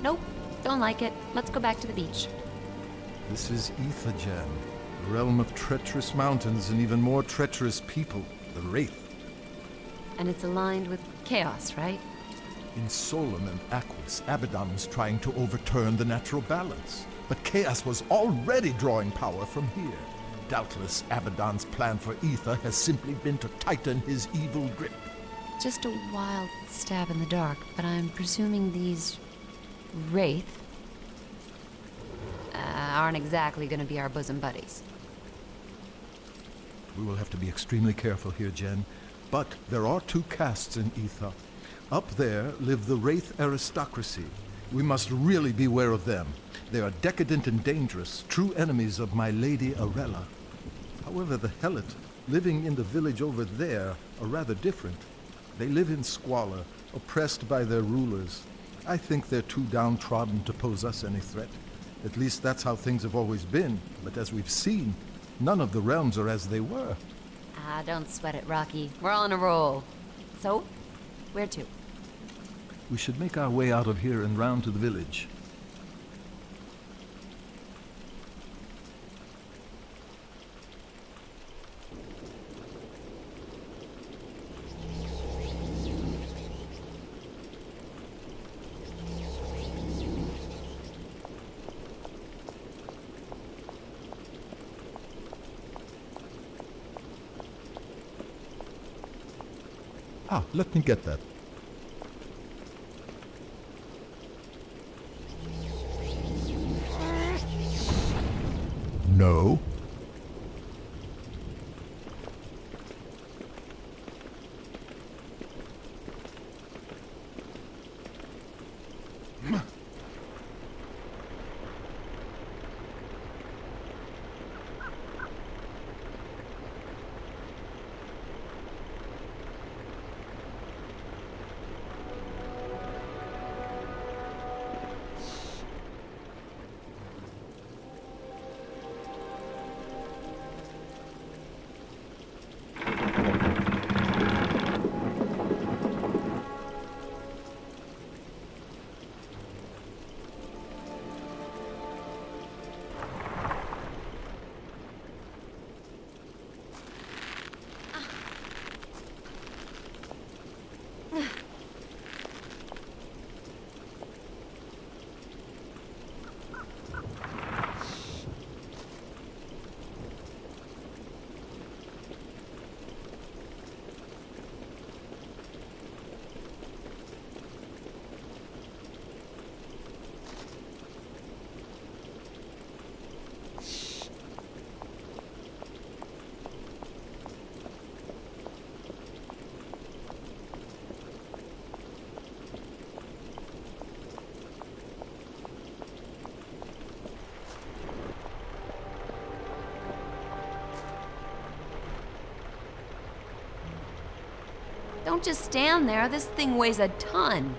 Nope, don't like it. Let's go back to the beach. This is Aetha, Jen. The realm of treacherous mountains and even more treacherous people, the Wraith. And it's aligned with chaos, right? In Solum and Aquis, Abaddon was trying to overturn the natural balance. But Chaos was already drawing power from here. Doubtless, Abaddon's plan for Aetha has simply been to tighten his evil grip. Just a wild stab in the dark, but I'm presuming these Wraith aren't exactly gonna be our bosom buddies. We will have to be extremely careful here, Jen. But there are two castes in Aetha. Up there live the Wraith aristocracy. We must really beware of them. They are decadent and dangerous, true enemies of my Lady Arella. However, the Helot, living in the village over there, are rather different. They live in squalor, oppressed by their rulers. I think they're too downtrodden to pose us any threat. At least that's how things have always been. But as we've seen, none of the realms are as they were. Ah, don't sweat it, Rocky. We're on a roll. So, where to? We should make our way out of here and round to the village. Ah, let me get that. No. Don't just stand there. This thing weighs a ton.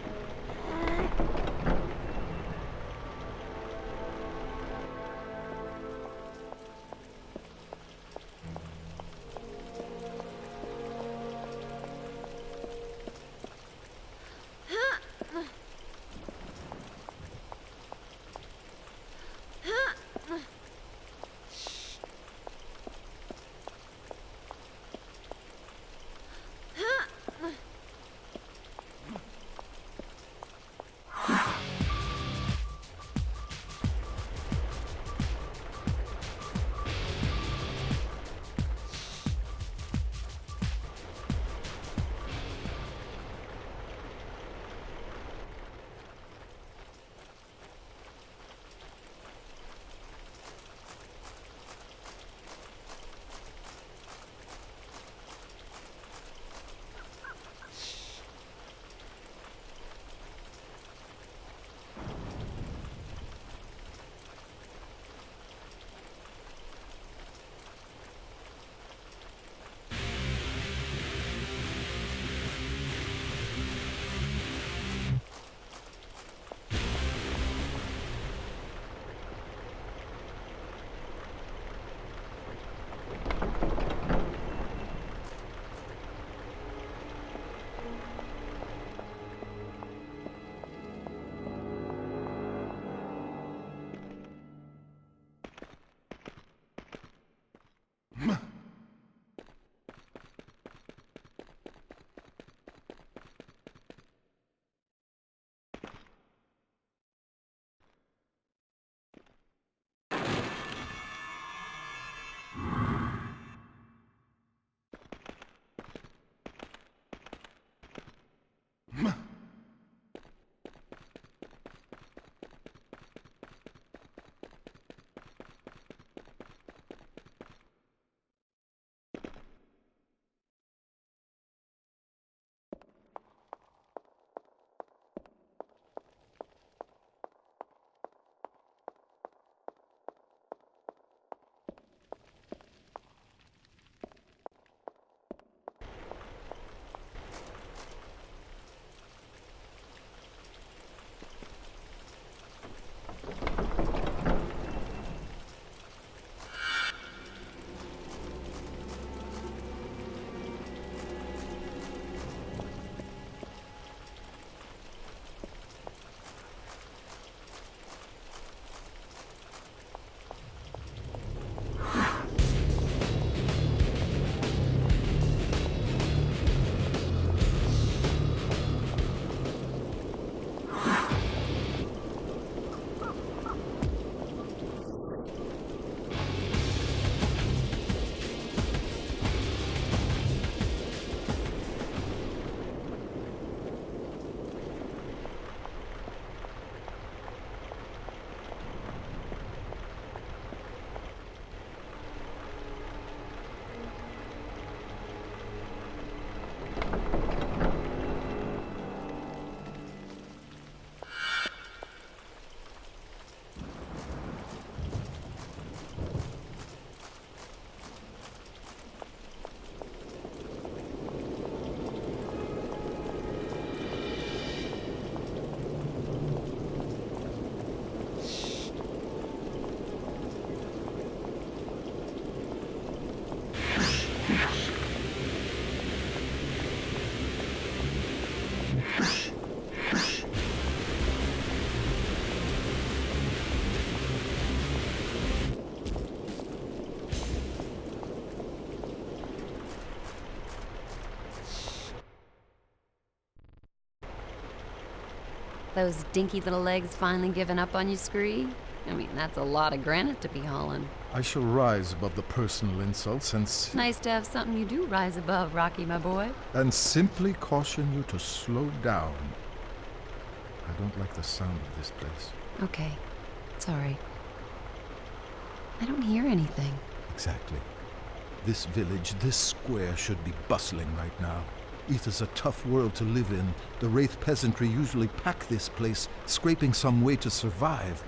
Those dinky little legs finally giving up on you, Scree? I mean, that's a lot of granite to be hauling. I shall rise above the personal insults Nice to have something you do rise above, Rocky, my boy. and simply caution you to slow down. I don't like the sound of this place. Okay. Sorry. I don't hear anything. Exactly. This village, this square should be bustling right now. Aetha's a tough world to live in. The Wraith peasantry usually pack this place, scraping some way to survive.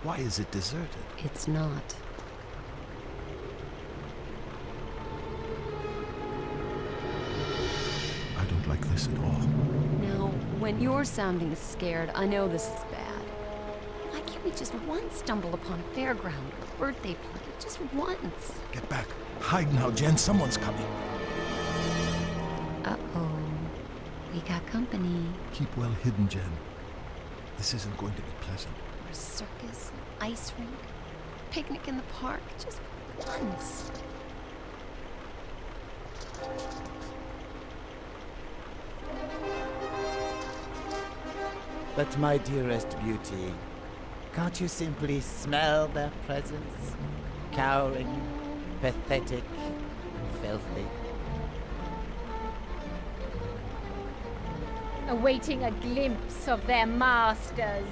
Why is it deserted? It's not. I don't like this at all. Now, when you're sounding scared, I know this is bad. Why can't we just once stumble upon a fairground or birthday party? Just once. Get back. Hide now, Jen. Someone's coming. Uh-oh. We got company. Keep well hidden, Jen. This isn't going to be pleasant. Or a circus, an ice rink, picnic in the park, just once. But my dearest beauty, can't you simply smell their presence? Cowering, pathetic, filthy. Awaiting a glimpse of their masters,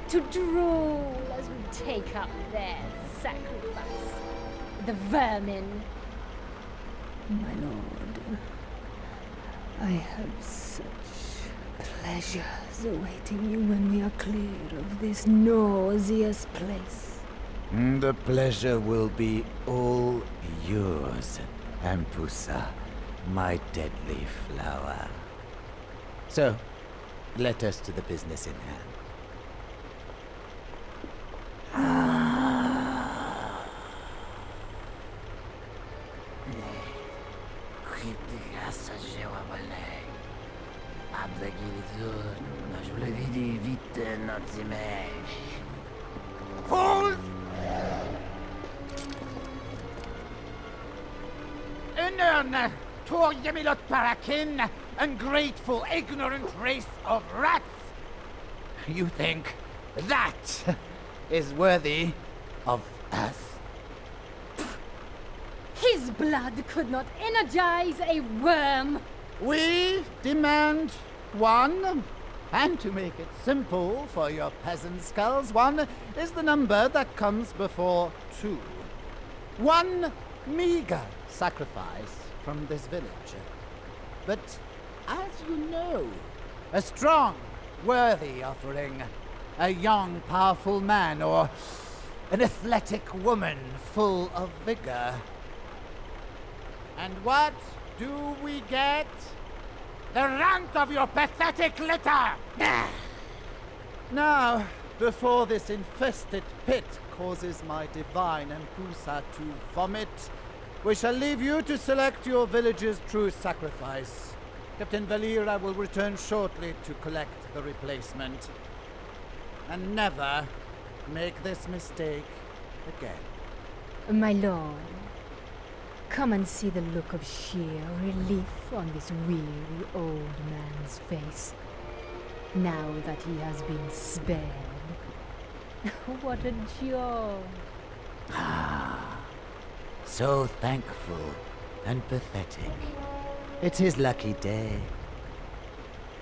to drool as we take up their sacrifice. The vermin. My lord, I have such pleasures awaiting you when we are clear of this nauseous place. The pleasure will be all yours, Ampusa, my deadly flower. So, let us to the business in hand. Fools! Unern, Tor Yemilot Parakin, ungrateful, ignorant race of rats! You think that is worthy of us? His blood could not energize a worm. We demand one, and to make it simple for your peasant skulls, one is the number that comes before two. One meager sacrifice from this village. But as you know, a strong, worthy offering, a young, powerful man, or an athletic woman full of vigor. And what do we get? The runt of your pathetic litter! Now, before this infested pit causes my divine Ampusa to vomit, we shall leave you to select your village's true sacrifice. Captain Valira will return shortly to collect the replacement. And never make this mistake again. My lord, come and see the look of sheer relief on this weary old man's face, now that he has been spared. What a joy! So thankful and pathetic. It's his lucky day.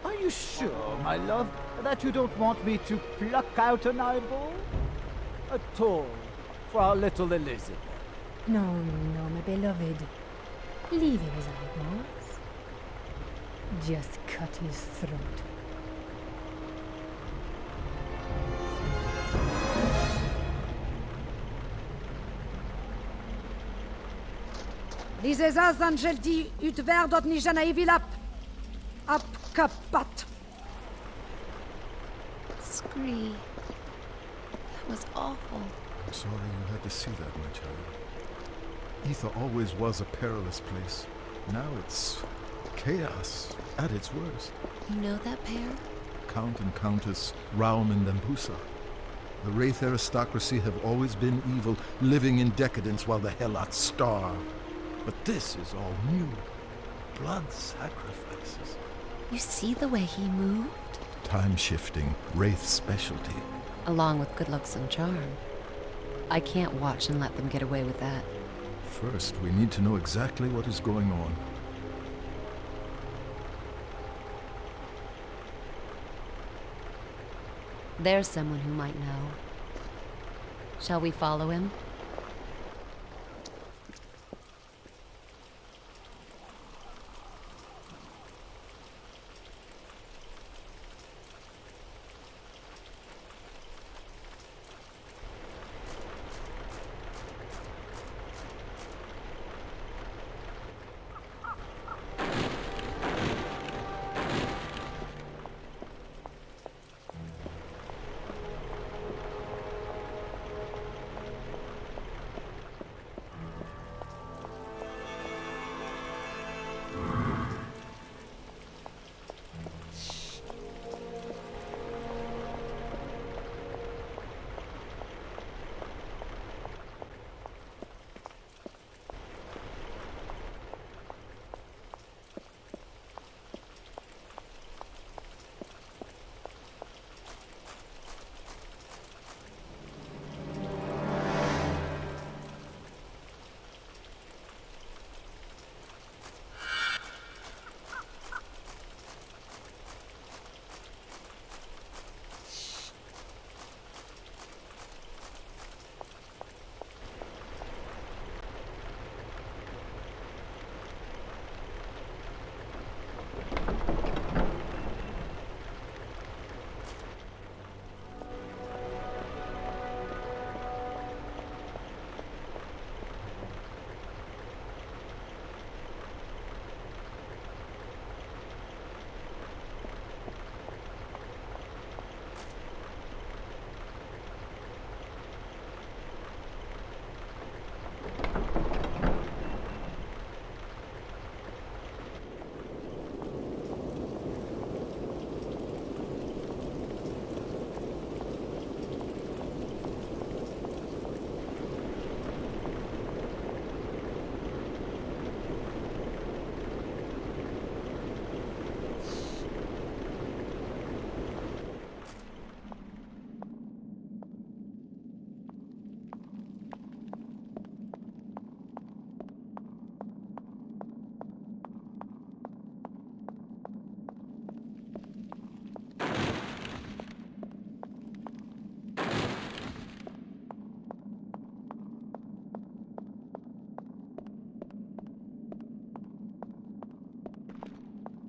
Are you sure, my love, that you don't want me to pluck out an eyeball? A toy for our little Elizabeth. No, no, my beloved. Leave him his eyeballs. Just cut his throat. Diese Angeldi utver dot nijana evilap. Up kapat. Scree. That was awful. I'm sorry you had to see that, my child. Aetha always was a perilous place. Now it's chaos at its worst. You know that pair? Count and Countess Raum and Ampusa. The Wraith aristocracy have always been evil, living in decadence while the Helots starve. But this is all new. Blood sacrifices. You see the way he moved? Time-shifting, Wraith specialty. Along with good looks and charm. I can't watch and let them get away with that. First, we need to know exactly what is going on. There's someone who might know. Shall we follow him?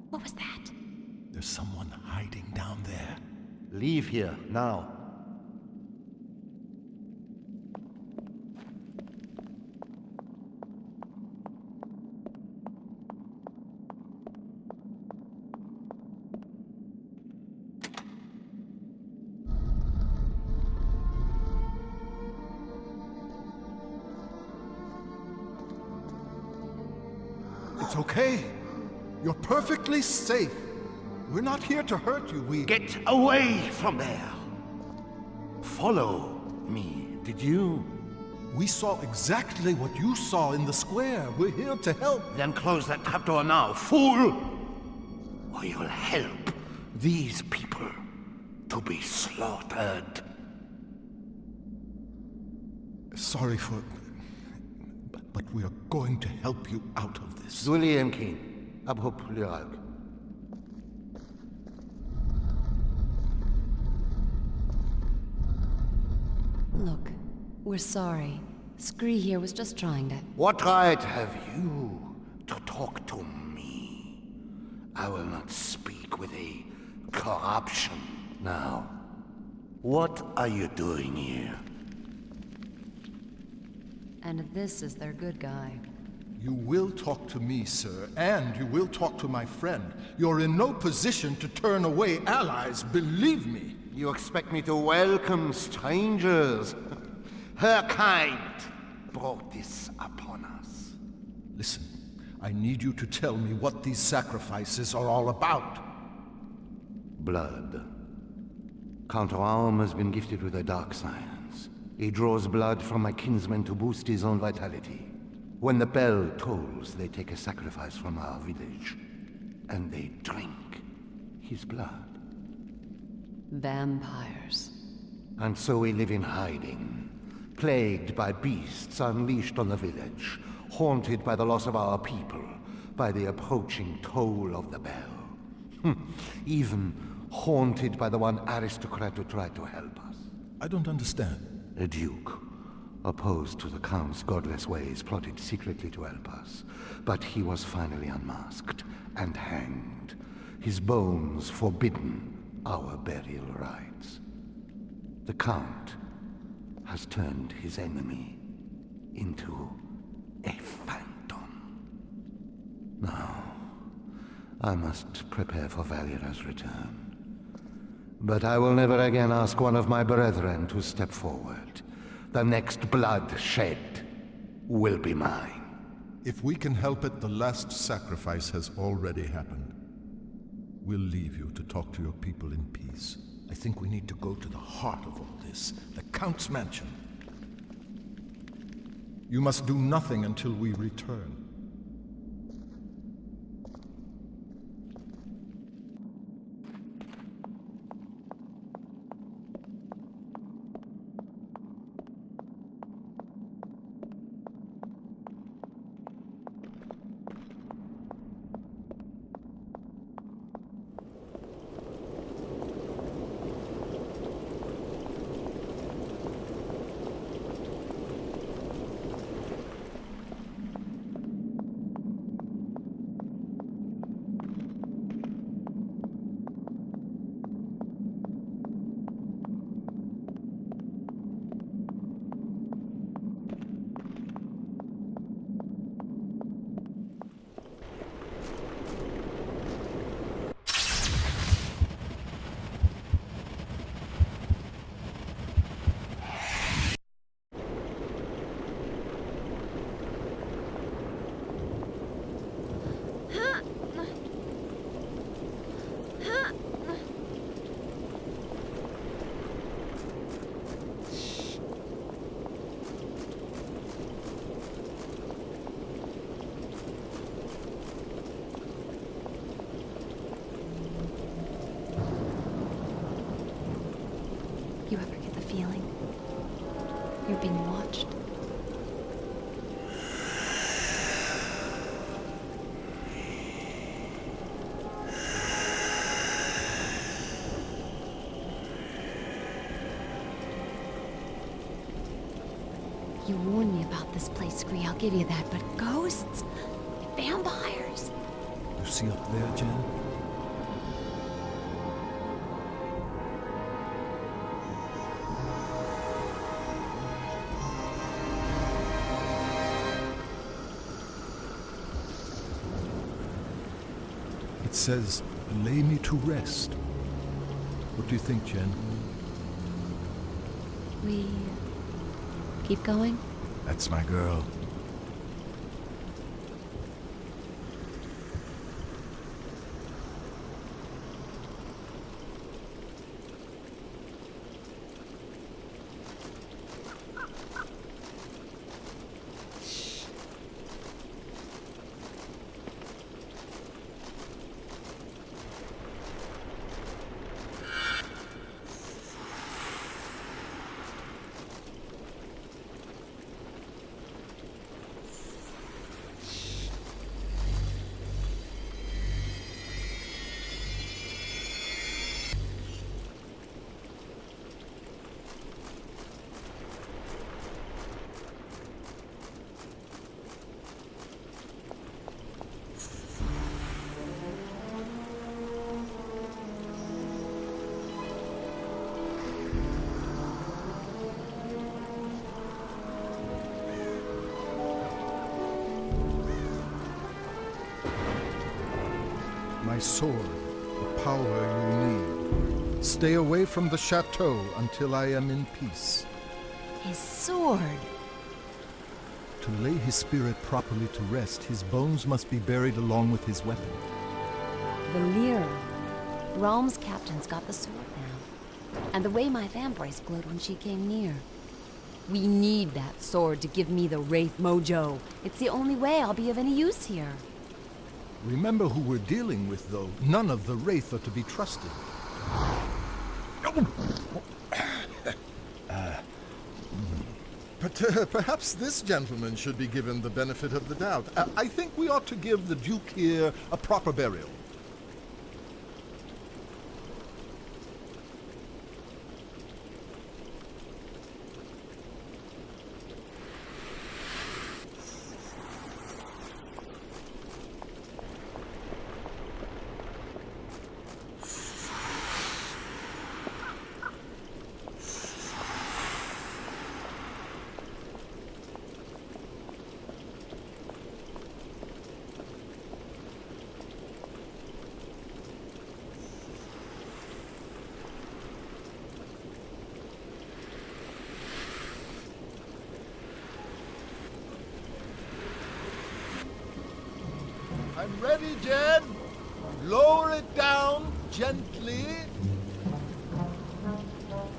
What was that? There's someone hiding down there. Leave here, now. It's okay. You're perfectly safe. We're not here to hurt you, Get away from there! Follow me, did you? We saw exactly what you saw in the square. We're here to help. Then close that trapdoor now, fool! Or you'll help these people to be slaughtered. Sorry for... but we are going to help you out of this. William King, Abhop Lurag. Look, we're sorry. Scree here was just trying to... What right have you to talk to me? I will not speak with a corruption now. What are you doing here? And this is their good guy. You will talk to me, sir, and you will talk to my friend. You're in no position to turn away allies, believe me. You expect me to welcome strangers? Her kind brought this upon us. Listen, I need you to tell me what these sacrifices are all about. Blood. Counterarm has been gifted with a dark science. He draws blood from my kinsmen to boost his own vitality. When the bell tolls, they take a sacrifice from our village, and they drink his blood. Vampires. And so we live in hiding, plagued by beasts unleashed on the village, haunted by the loss of our people, by the approaching toll of the bell. Even haunted by the one aristocrat who tried to help us. I don't understand. A duke, opposed to the Count's godless ways, plotted secretly to help us. But he was finally unmasked and hanged. His bones forbidden our burial rites. The Count has turned his enemy into a phantom. Now, I must prepare for Valera's return. But I will never again ask one of my brethren to step forward. The next blood shed will be mine. If we can help it, the last sacrifice has already happened. We'll leave you to talk to your people in peace. I think we need to go to the heart of all this, the Count's mansion. You must do nothing until we return. You ever get the feeling you're being watched? You warned me about this place, Scree, I'll give you that, but ghosts? Vampires? You see up there, Jen? It says, lay me to rest. What do you think, Jen? We keep going? That's my girl. My sword, the power you need. Stay away from the chateau until I am in peace. His sword. To lay his spirit properly to rest, his bones must be buried along with his weapon. Valyra. Realm's captain's got the sword now. And the way my vampires glowed when she came near. We need that sword to give me the Wraith mojo. It's the only way I'll be of any use here. Remember who we're dealing with, though. None of the Wraith are to be trusted. Perhaps this gentleman should be given the benefit of the doubt. I think we ought to give the Duke here a proper burial. I'm ready, Jen. Lower it down gently.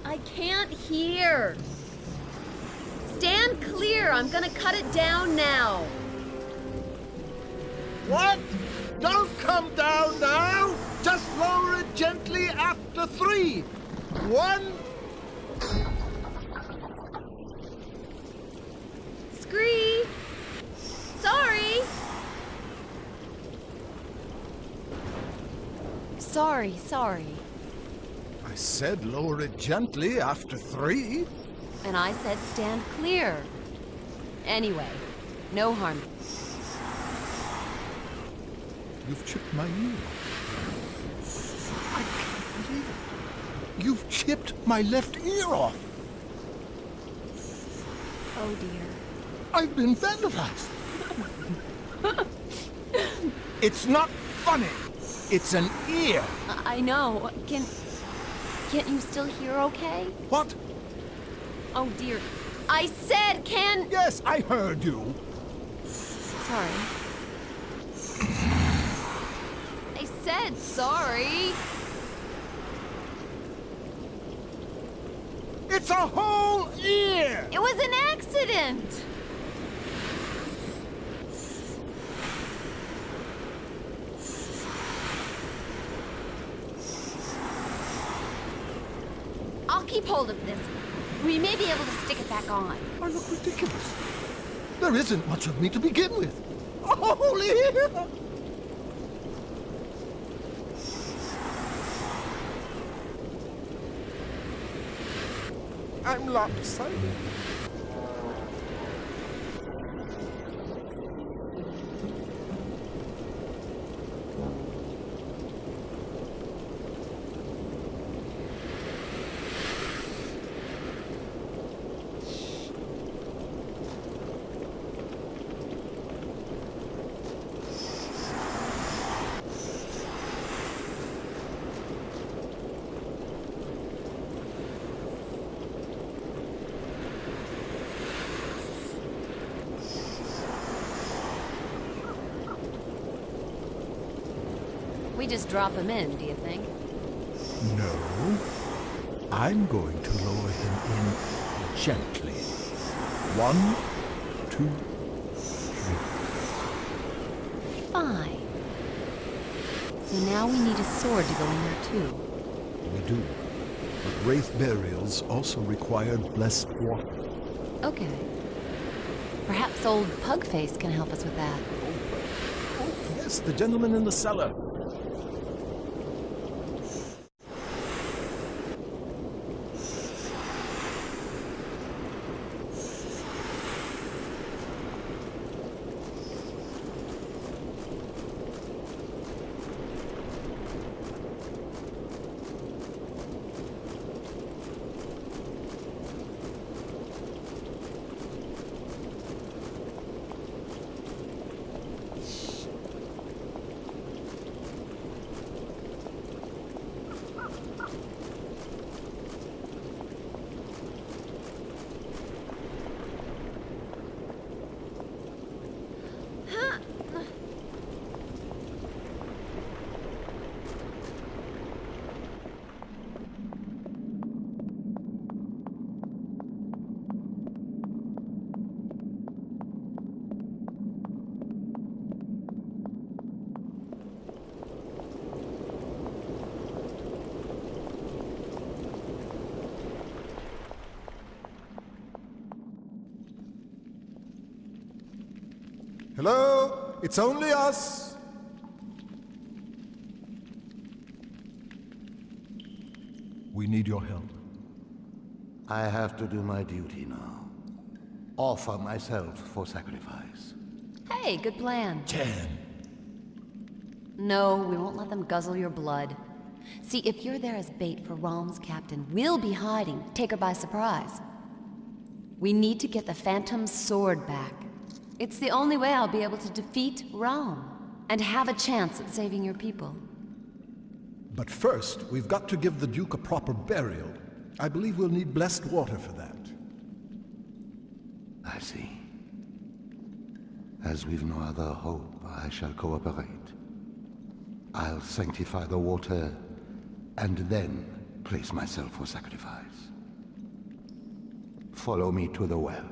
I can't hear. Stand clear. I'm gonna cut it down now. What? Don't come down now. Just lower it gently after 3. 1. Scree! Sorry! Sorry. I said lower it gently after 3. And I said stand clear. Anyway, no harm. You've chipped my ear. I can't believe it. You've chipped my left ear off. Oh dear. I've been vandalized. It's not funny. It's an ear. I know. Can't you still hear okay? What? Oh dear. I said can... Yes, I heard you. Sorry. I said sorry. It's a whole ear. It was an accident. I'll keep hold of this. We may be able to stick it back on. I look ridiculous. There isn't much of me to begin with. A whole ear. I'm lopsided. We just drop him in, do you think? No. I'm going to lower him in gently. 1, 2, 3. Fine. So now we need a sword to go in there too. We do. But wraith burials also require blessed water. Okay. Perhaps old Pugface can help us with that. Oh, yes, the gentleman in the cellar. Hello? It's only us. We need your help. I have to do my duty now. Offer myself for sacrifice. Hey, good plan. Jen! No, we won't let them guzzle your blood. See, if you're there as bait for Realm's captain, we'll be hiding. Take her by surprise. We need to get the Phantom's sword back. It's the only way I'll be able to defeat Realm and have a chance at saving your people. But first, we've got to give the Duke a proper burial. I believe we'll need blessed water for that. I see. As we've no other hope, I shall cooperate. I'll sanctify the water, and then place myself for sacrifice. Follow me to the well.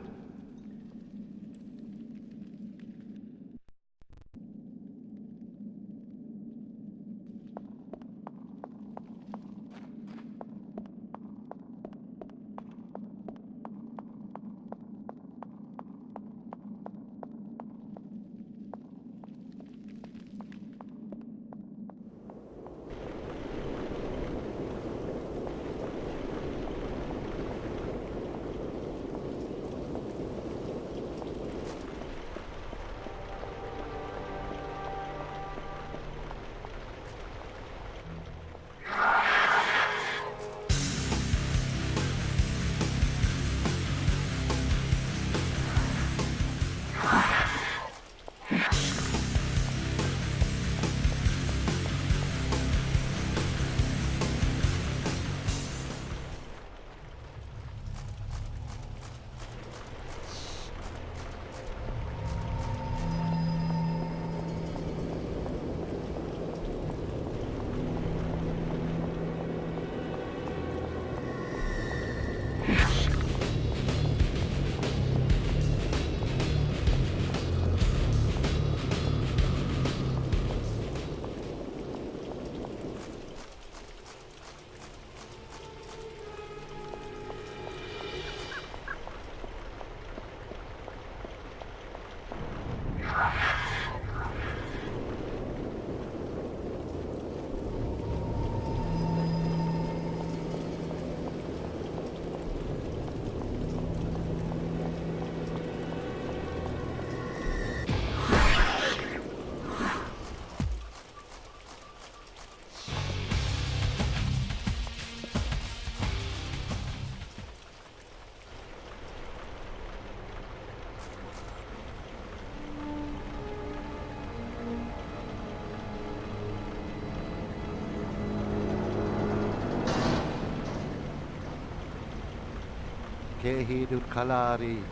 Kehid ut kalari,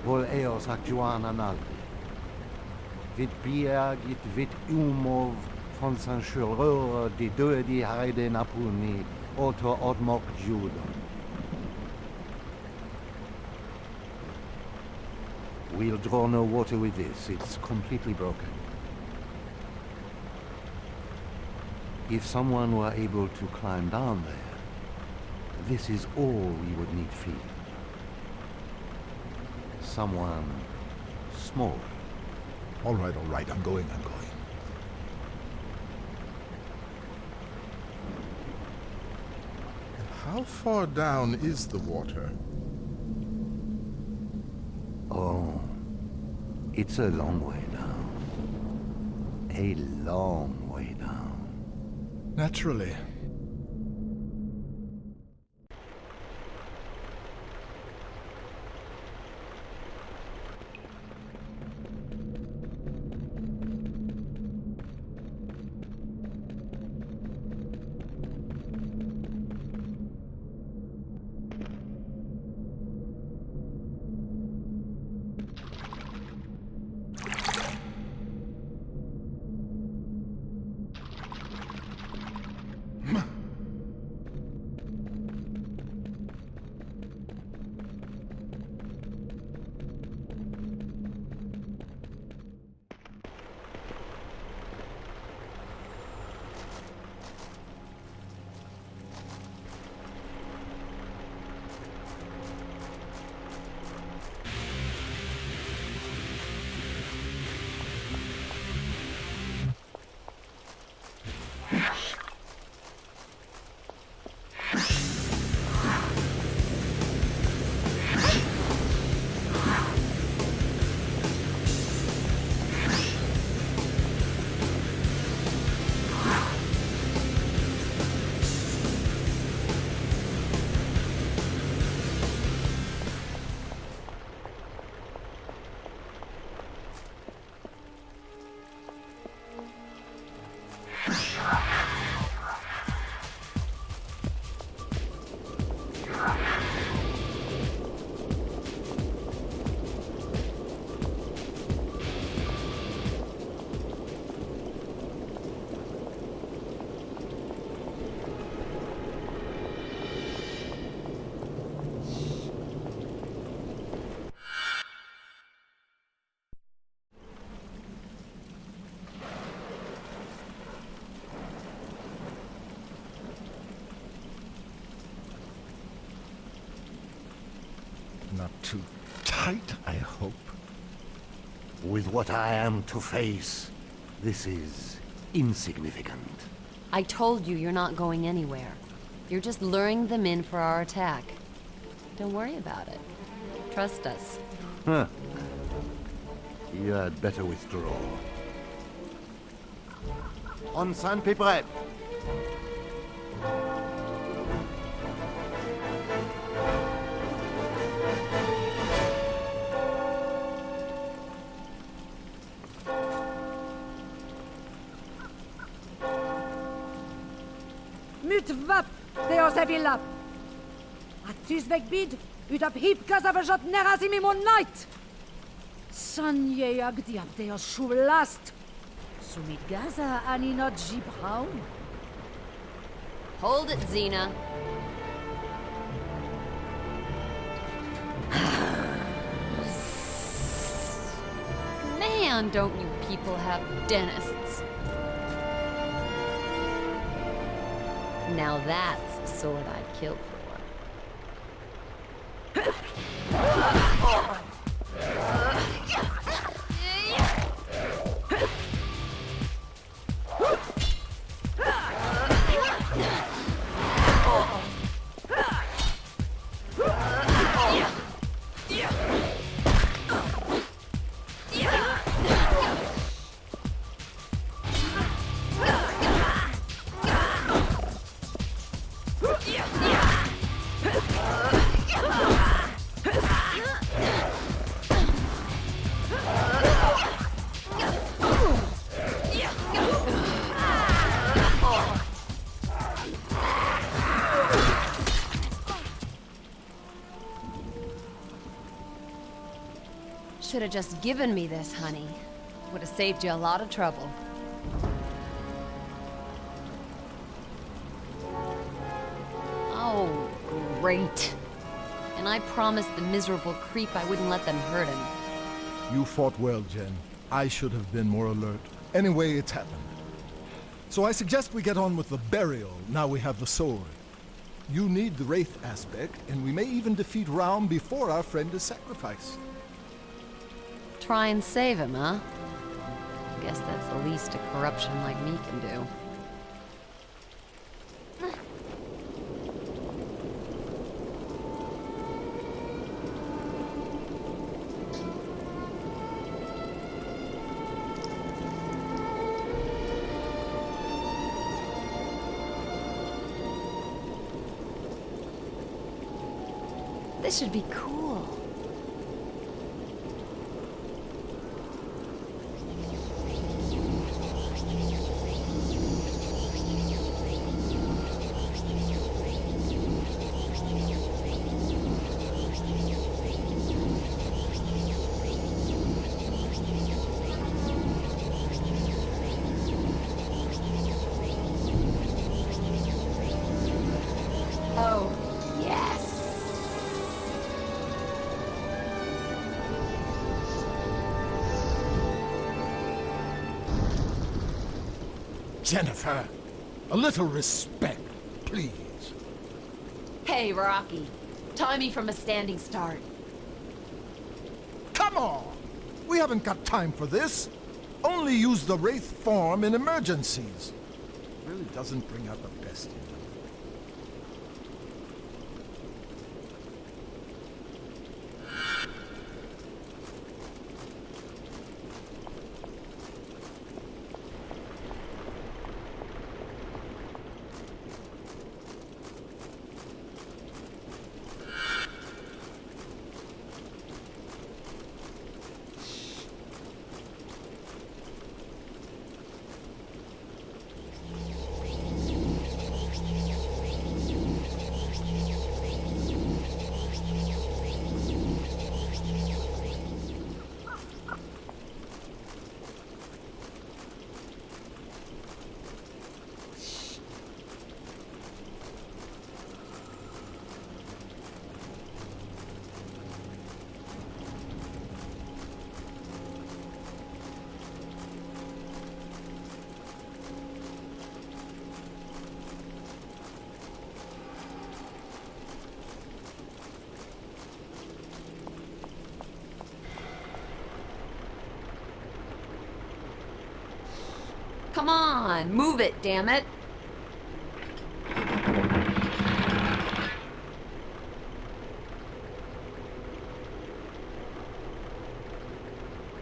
vol eos ac juan analdi. Vit biag it vit umov von san chureur di dödi heide napuni, oto odmok judo. We'll draw no water with this, it's completely broken. If someone were able to climb down there, this is all we would need feed. Someone small. All right, I'm going. And how far down is the water? Oh, it's a long way down. A long way down. Naturally. Not too tight, I hope. With what I am to face, this is insignificant. I told you you're not going anywhere. You're just luring them in for our attack. Don't worry about it. Trust us. Huh. You had better withdraw. On sandpaper. Mutvap, Deos Evilap. Atis vegbid, ut ap hip gazavajat nerazimimon night. Sanye agdiab Deos shuvlast. Sumit gaza aninot jibhaun. Hold it, Xena. Man, don't you people have dentists. Now that's a sword I'd kill for. Should have just given me this, honey. Would have saved you a lot of trouble. Oh, great. And I promised the miserable creep I wouldn't let them hurt him. You fought well, Jen. I should have been more alert. Anyway, it's happened. So I suggest we get on with the burial, now we have the sword. You need the Wraith aspect, and we may even defeat Raum before our friend is sacrificed. Try and save him, huh? Guess that's the least a corruption like me can do. This should be cool. Oh, yes. Jennifer, a little respect, please. Hey, Rocky. Tie me from a standing start. Come on! We haven't got time for this. Only use the Wraith form in emergencies. really doesn't bring out the best in them. Come on, move it, damn it.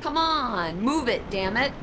Come on, move it, damn it.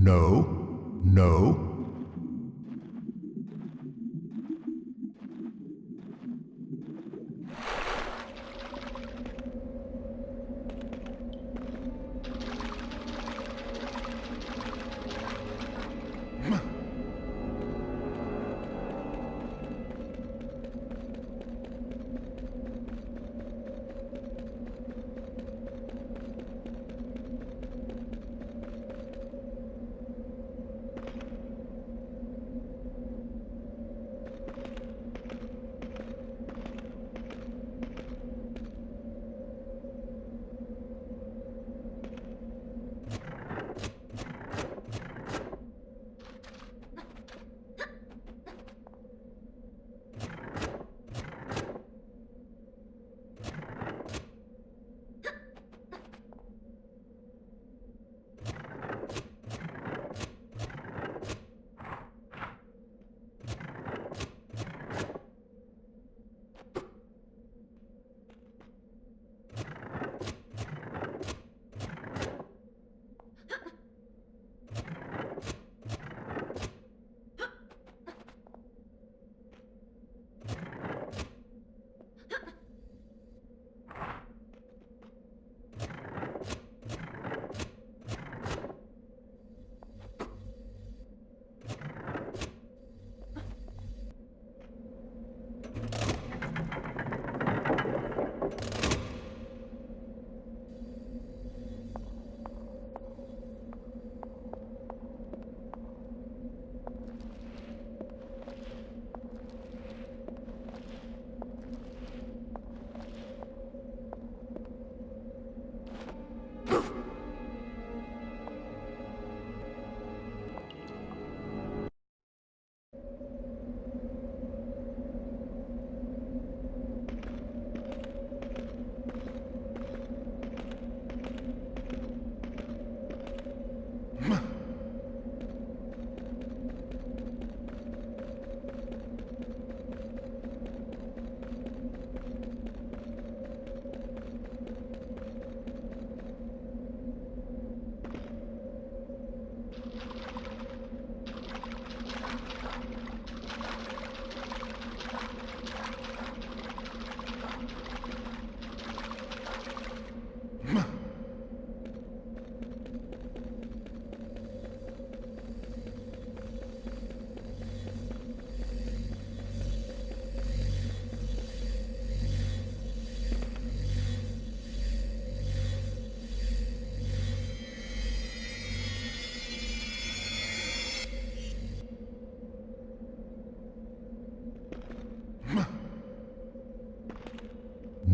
No, no.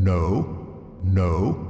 No, no.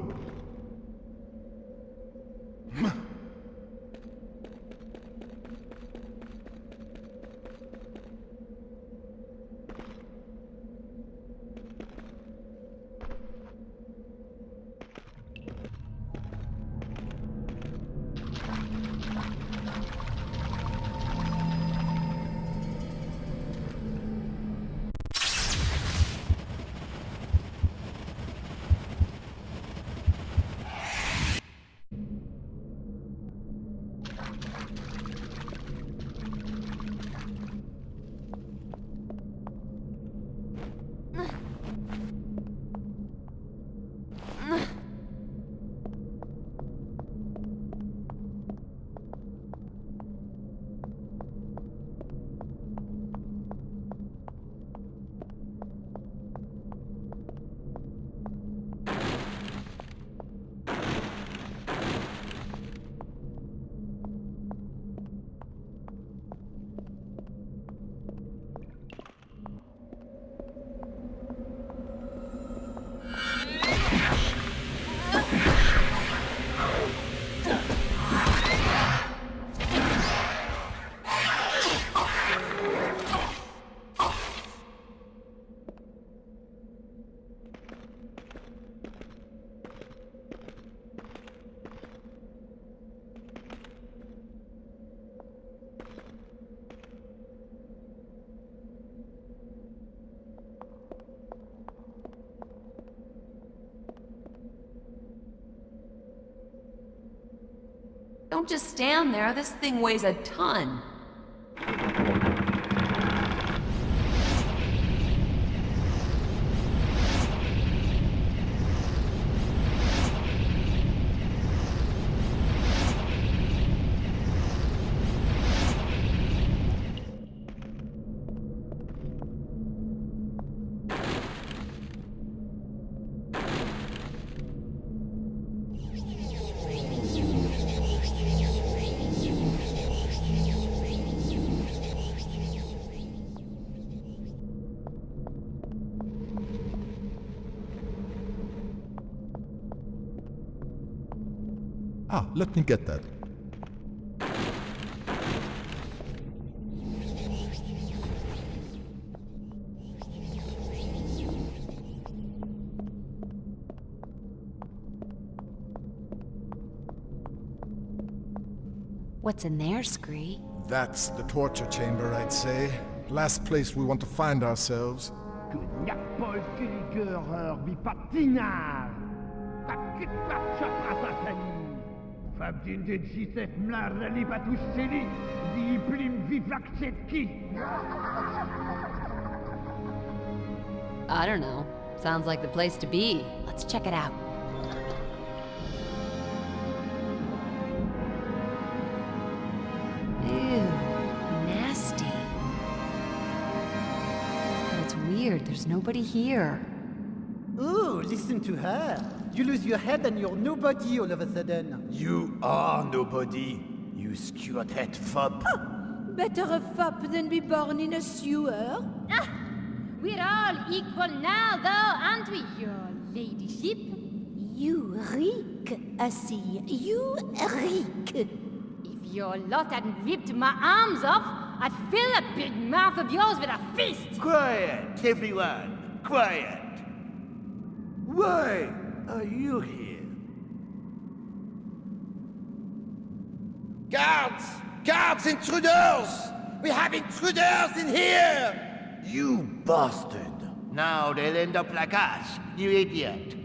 Don't just stand there, this thing weighs a ton. Ah, let me get that. What's in there, Scree? That's the torture chamber, I'd say. Last place we want to find ourselves. I don't know. Sounds like the place to be. Let's check it out. Ew, nasty. But it's weird, there's nobody here. Ooh, listen to her. You lose your head and you're nobody all of a sudden. You are nobody, you skewered-head fop. Better a fop than be born in a sewer. Ah, we're all equal now, though, aren't we, your ladyship? You reek, Assi. You reek. If your lot hadn't ripped my arms off, I'd fill that big mouth of yours with a fist! Quiet, everyone! Quiet! Why are you here? Guards! Guards! Intruders! We have intruders in here! You bastard! Now they'll end up like us, you idiot!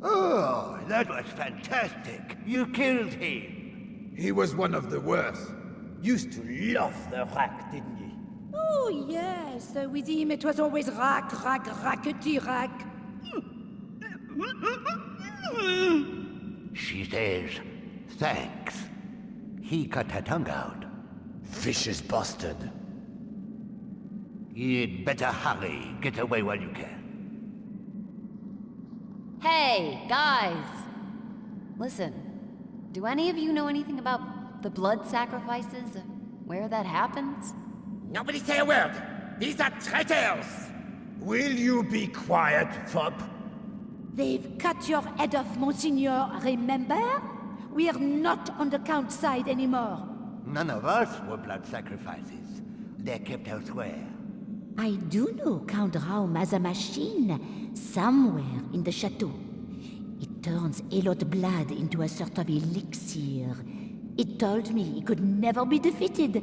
Oh, that was fantastic! You killed him! He was one of the worst. Used to love the rack, didn't he? Oh, yes. With him it was always rack, rackety rack. She says, thanks. He cut her tongue out. Vicious bastard. You'd better hurry. Get away while you can. Hey, guys! Listen, do any of you know anything about the blood sacrifices? Where that happens? Nobody say a word! These are traitors! Will you be quiet, fop? They've cut your head off, Monsignor, remember? We're not on the Count's side anymore. None of us were blood sacrifices. They're kept elsewhere. I do know Count Raum has a machine somewhere in the chateau. It turns Elot blood into a sort of elixir. It told me it could never be defeated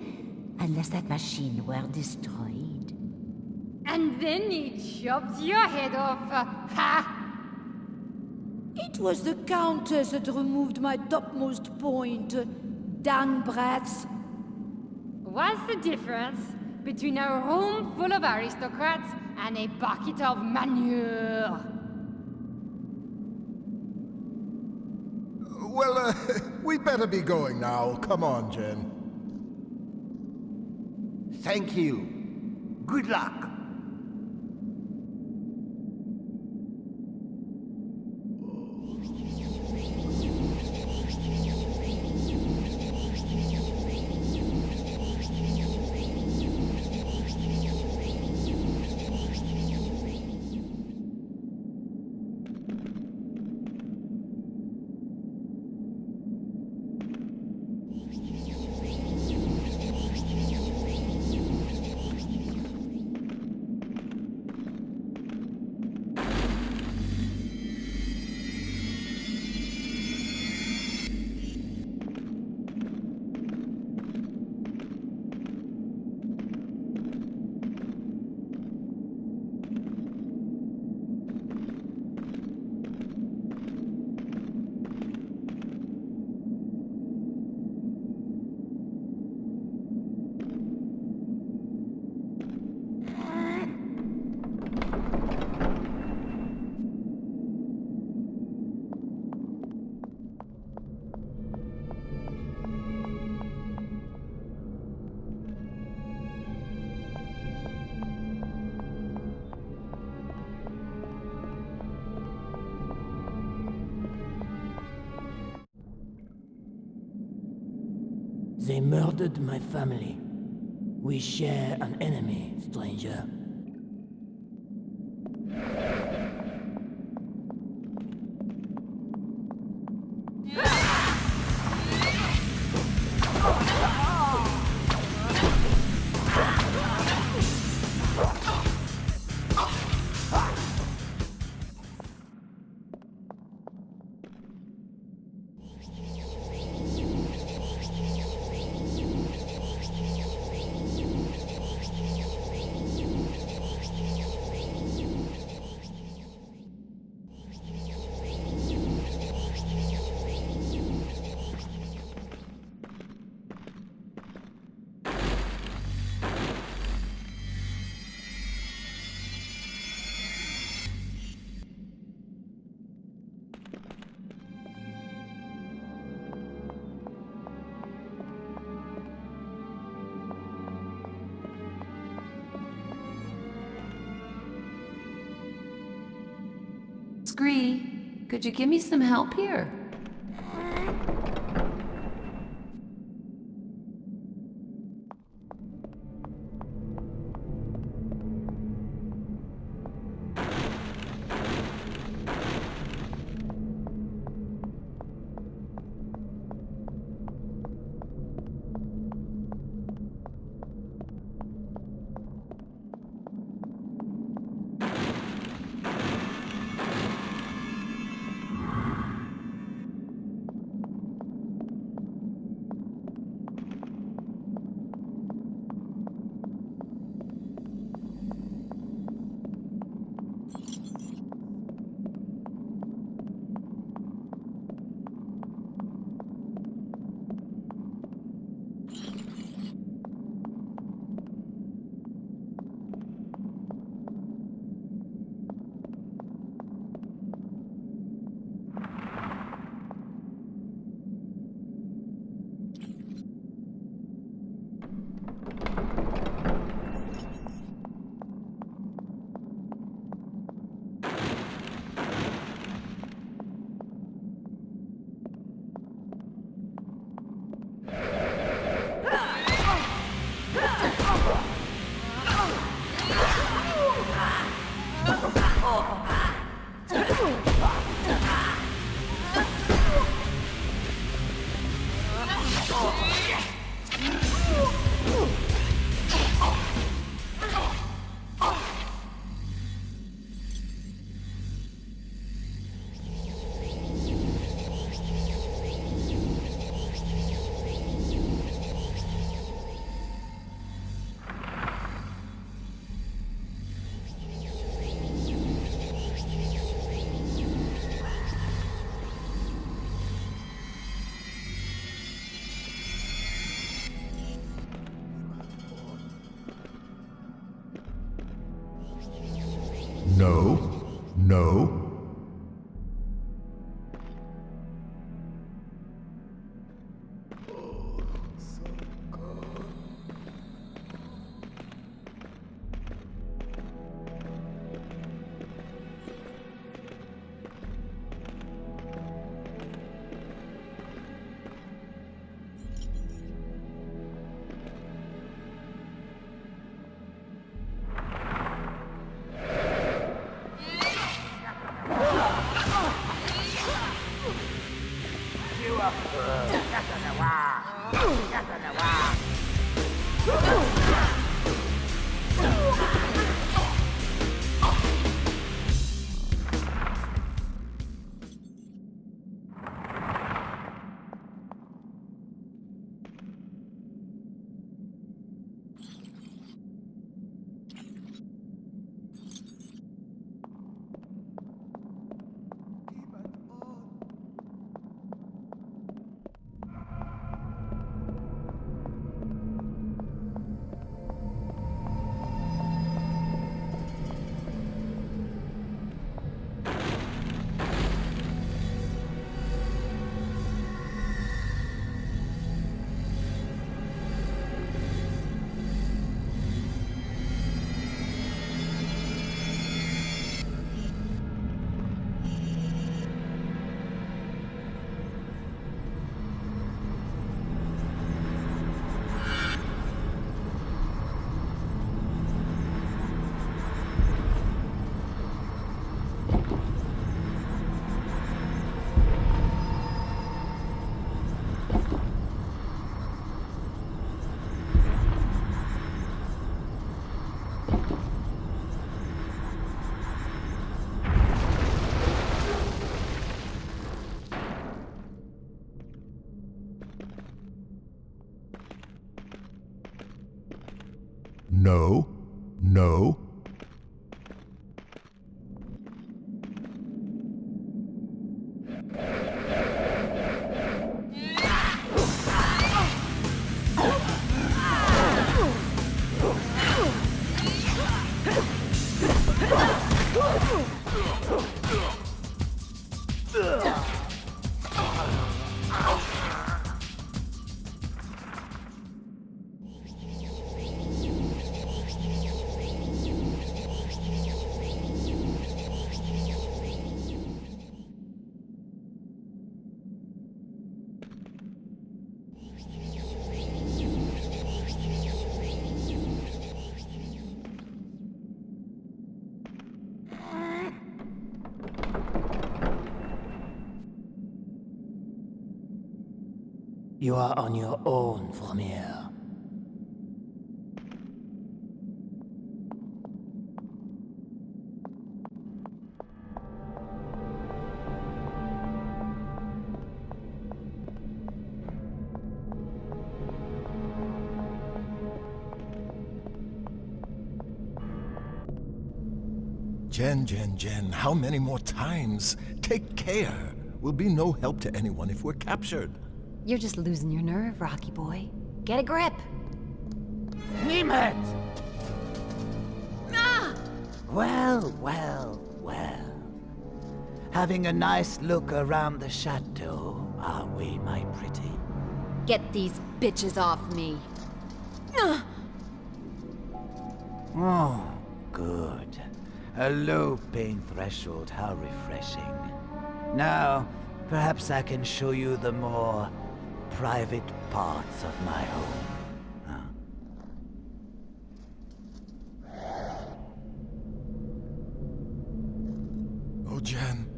unless that machine were destroyed. And then he chopped your head off. Ha! It was the Countess that removed my topmost point. Damn brats. What's the difference between a room full of aristocrats and a bucket of manure? Well, we better be going now. Come on, Jen. Thank you. Good luck. They murdered my family. We share an enemy, stranger. Scree, could you give me some help here? No, no. No. No. You are on your own from here. Jen, how many more times? Take care. We'll be no help to anyone if we're captured. You're just losing your nerve, Rocky boy. Get a grip! Niemet! Ah! Well. Having a nice look around the chateau, are we, my pretty? Get these bitches off me! Ah! Oh, good. A low pain threshold, how refreshing. Now, perhaps I can show you the more private parts of my home. Oh, Jen.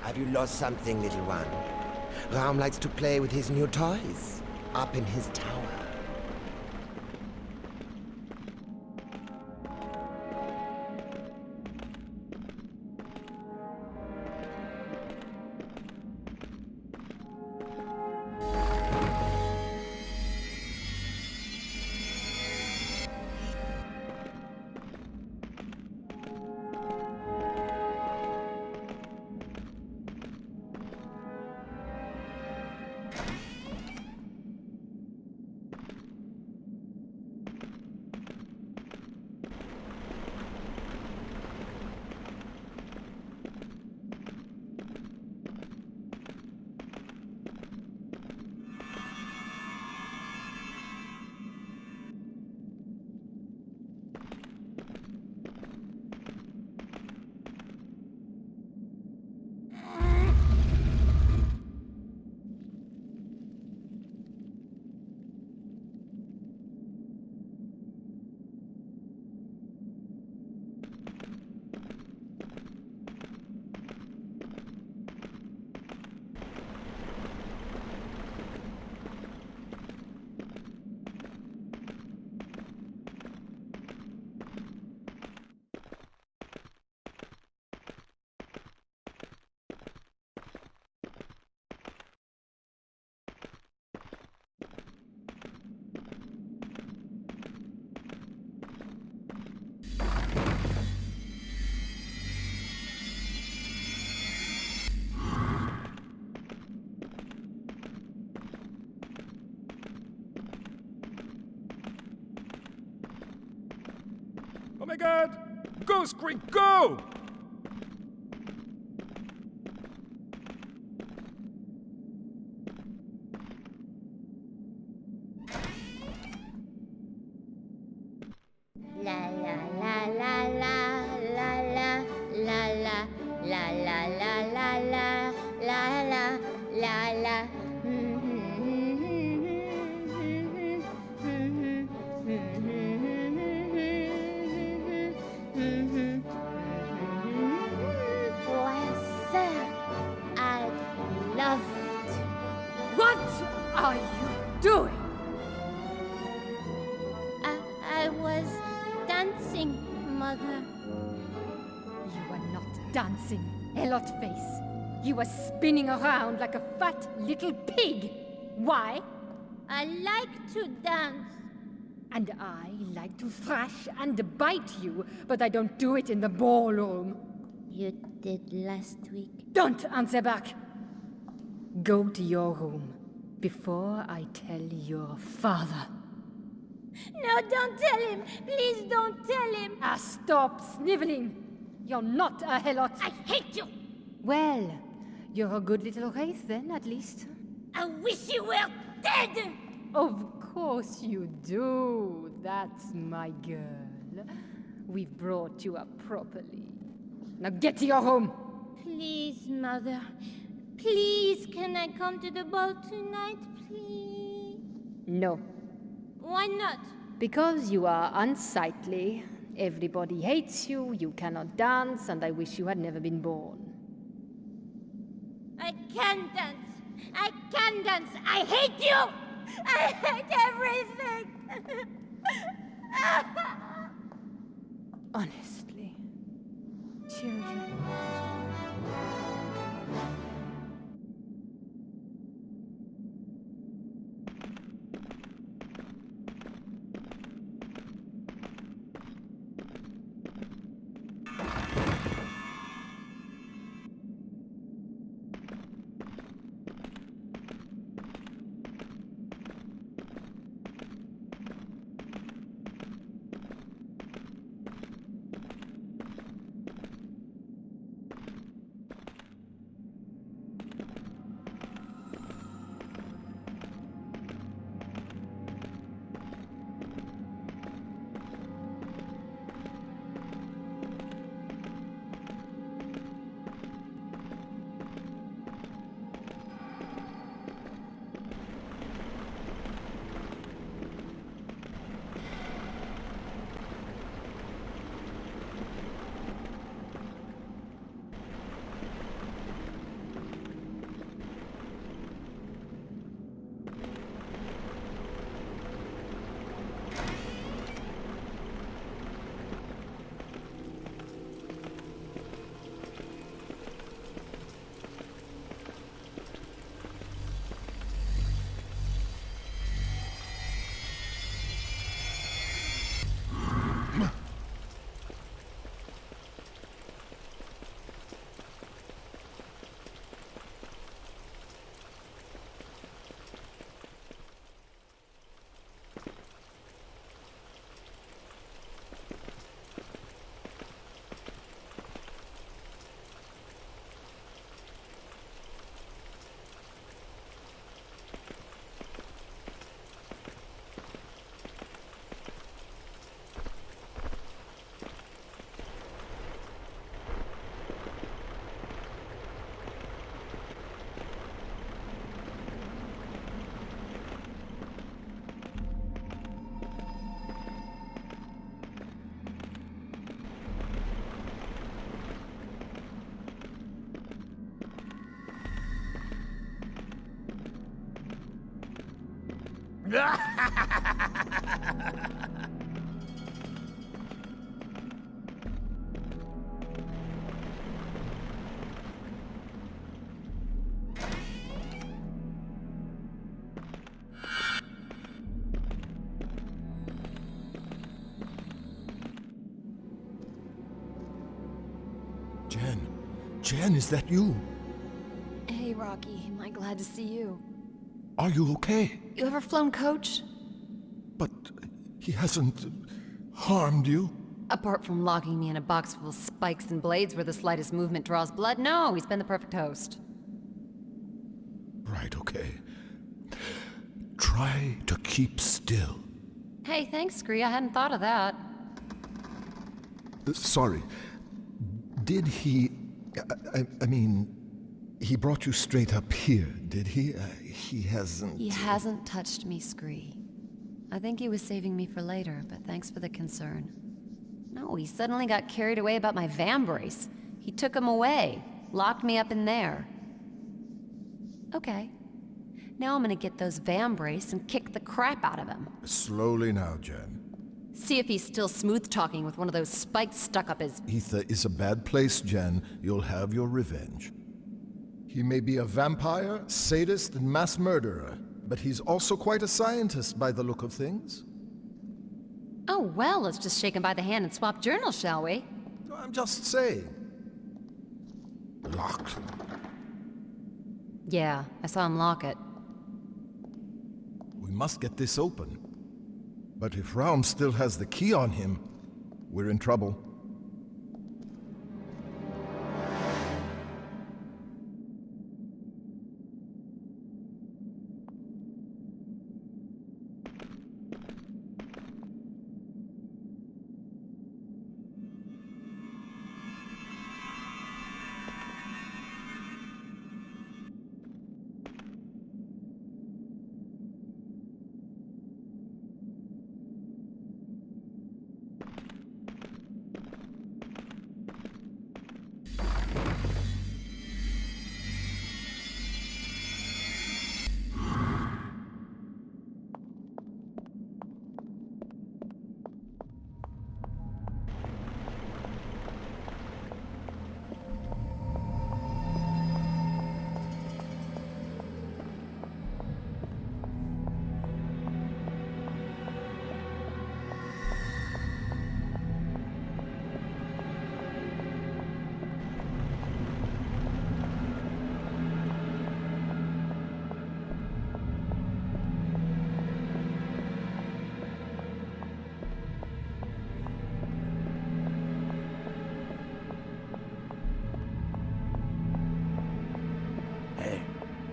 Have you lost something, little one? Raum likes to play with his new toys, up in his tower. Oh my god! Go, Scree, go! La la la la la la la la la la la la la la la la la. What are you doing? I was dancing, Mother. You were not dancing, Elot Face. You were spinning around like a fat little pig. Why? I like to dance. And I like to thrash and bite you, but I don't do it in the ballroom. You did last week. Don't answer back! Go to your room before I tell your father. No, don't tell him! Please don't tell him! Stop sniveling! You're not a helot! I hate you! Well, you're a good little wraith then, at least. I wish you were dead! Of course you do. That's my girl. We've brought you up properly. Now get to your home! Please, Mother. Please, can I come to the ball tonight, please? No. Why not? Because you are unsightly. Everybody hates you, you cannot dance, and I wish you had never been born. I can dance! I can dance! I hate you! I hate everything! Honestly, children. Jen, is that you? Hey, Rocky. Am I glad to see you? Are you okay? You ever flown coach? But he hasn't harmed you? Apart from locking me in a box full of spikes and blades where the slightest movement draws blood, no, he's been the perfect host. Right, okay. Try to keep still. Hey, thanks, Scree. I hadn't thought of that. Sorry. Did he... I mean, he brought you straight up here, did he? He hasn't... He hasn't touched me, Scree. I think he was saving me for later, but thanks for the concern. No, he suddenly got carried away about my vambrace. He took him away, locked me up in there. Okay. Now I'm gonna get those vambrace and kick the crap out of him. Slowly now, Jen. See if he's still smooth-talking with one of those spikes stuck up his... Aetha is a bad place, Jen. You'll have your revenge. He may be a vampire, sadist, and mass murderer, but he's also quite a scientist by the look of things. Oh, well, let's just shake him by the hand and swap journals, shall we? I'm just saying. Locked. Yeah, I saw him lock it. We must get this open. But if Raum still has the key on him, we're in trouble.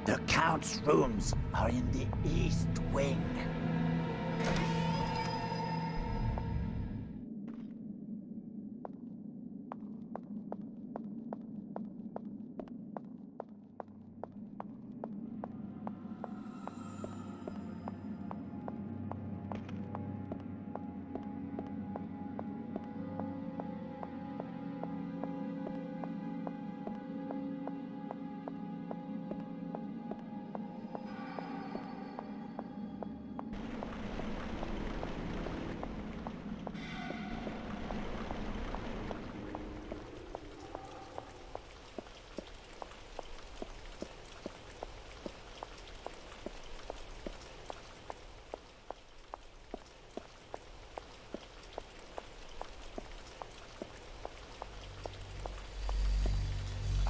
The Count's rooms are in the East Wing.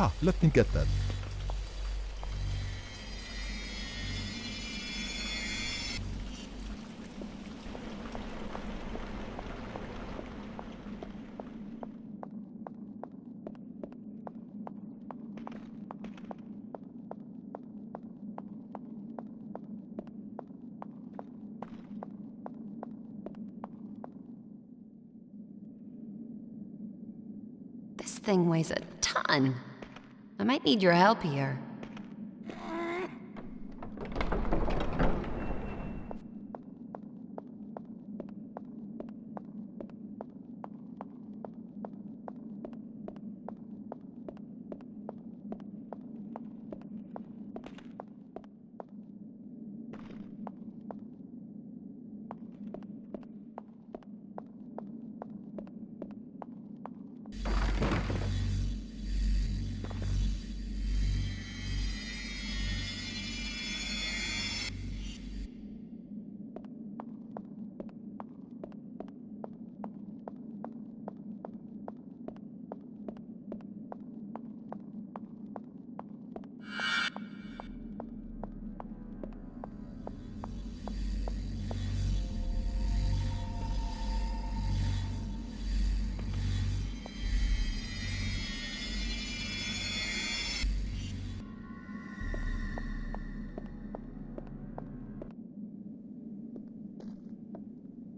Ah, let me get that. This thing weighs a ton. I might need your help here.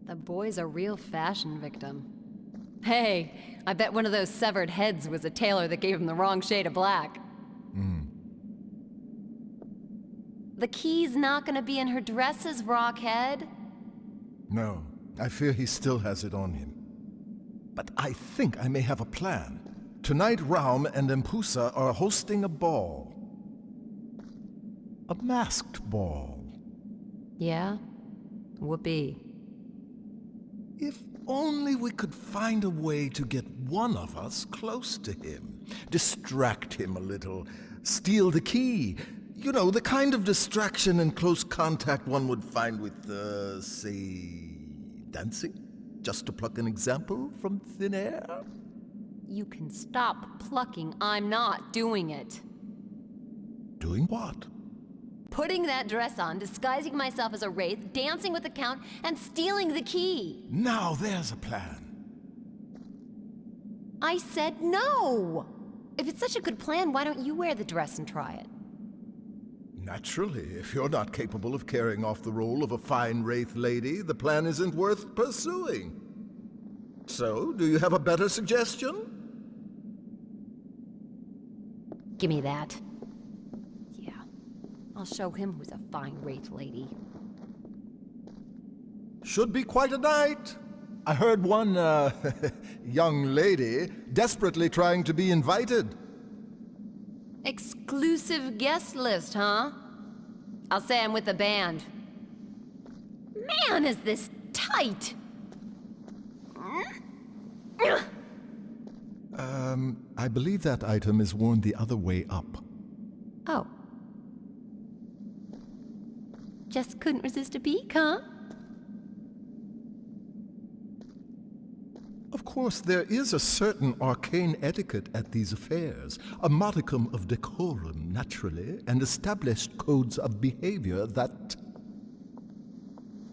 The boy's a real fashion victim. Hey, I bet one of those severed heads was a tailor that gave him the wrong shade of black. The key's not gonna be in her dresses, Rockhead. No, I fear he still has it on him. But I think I may have a plan. Tonight, Raum and Empusa are hosting a ball. a masked ball. Yeah? Whoopee. If only we could find a way to get one of us close to him. Distract him a little. Steal the key. You know, the kind of distraction and close contact one would find with, say, dancing? Just to pluck an example from thin air? You can stop plucking. I'm not doing it. Doing what? Putting that dress on, disguising myself as a wraith, dancing with the Count, and stealing the key. Now there's a plan. I said no! If it's such a good plan, why don't you wear the dress and try it? Naturally, if you're not capable of carrying off the role of a fine wraith lady, the plan isn't worth pursuing. So, do you have a better suggestion? Give me that. Yeah, I'll show him who's a fine wraith lady. Should be quite a night. I heard one, young lady desperately trying to be invited. Exclusive guest list, huh? I'll say I'm with the band. Man, is this tight! I believe that item is worn the other way up. Oh. Just couldn't resist a peek, huh? Of course, there is a certain arcane etiquette at these affairs, a modicum of decorum, naturally, and established codes of behavior that...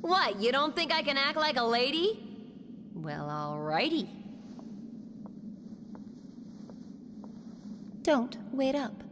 What, you don't think I can act like a lady? Well, alrighty. Don't wait up.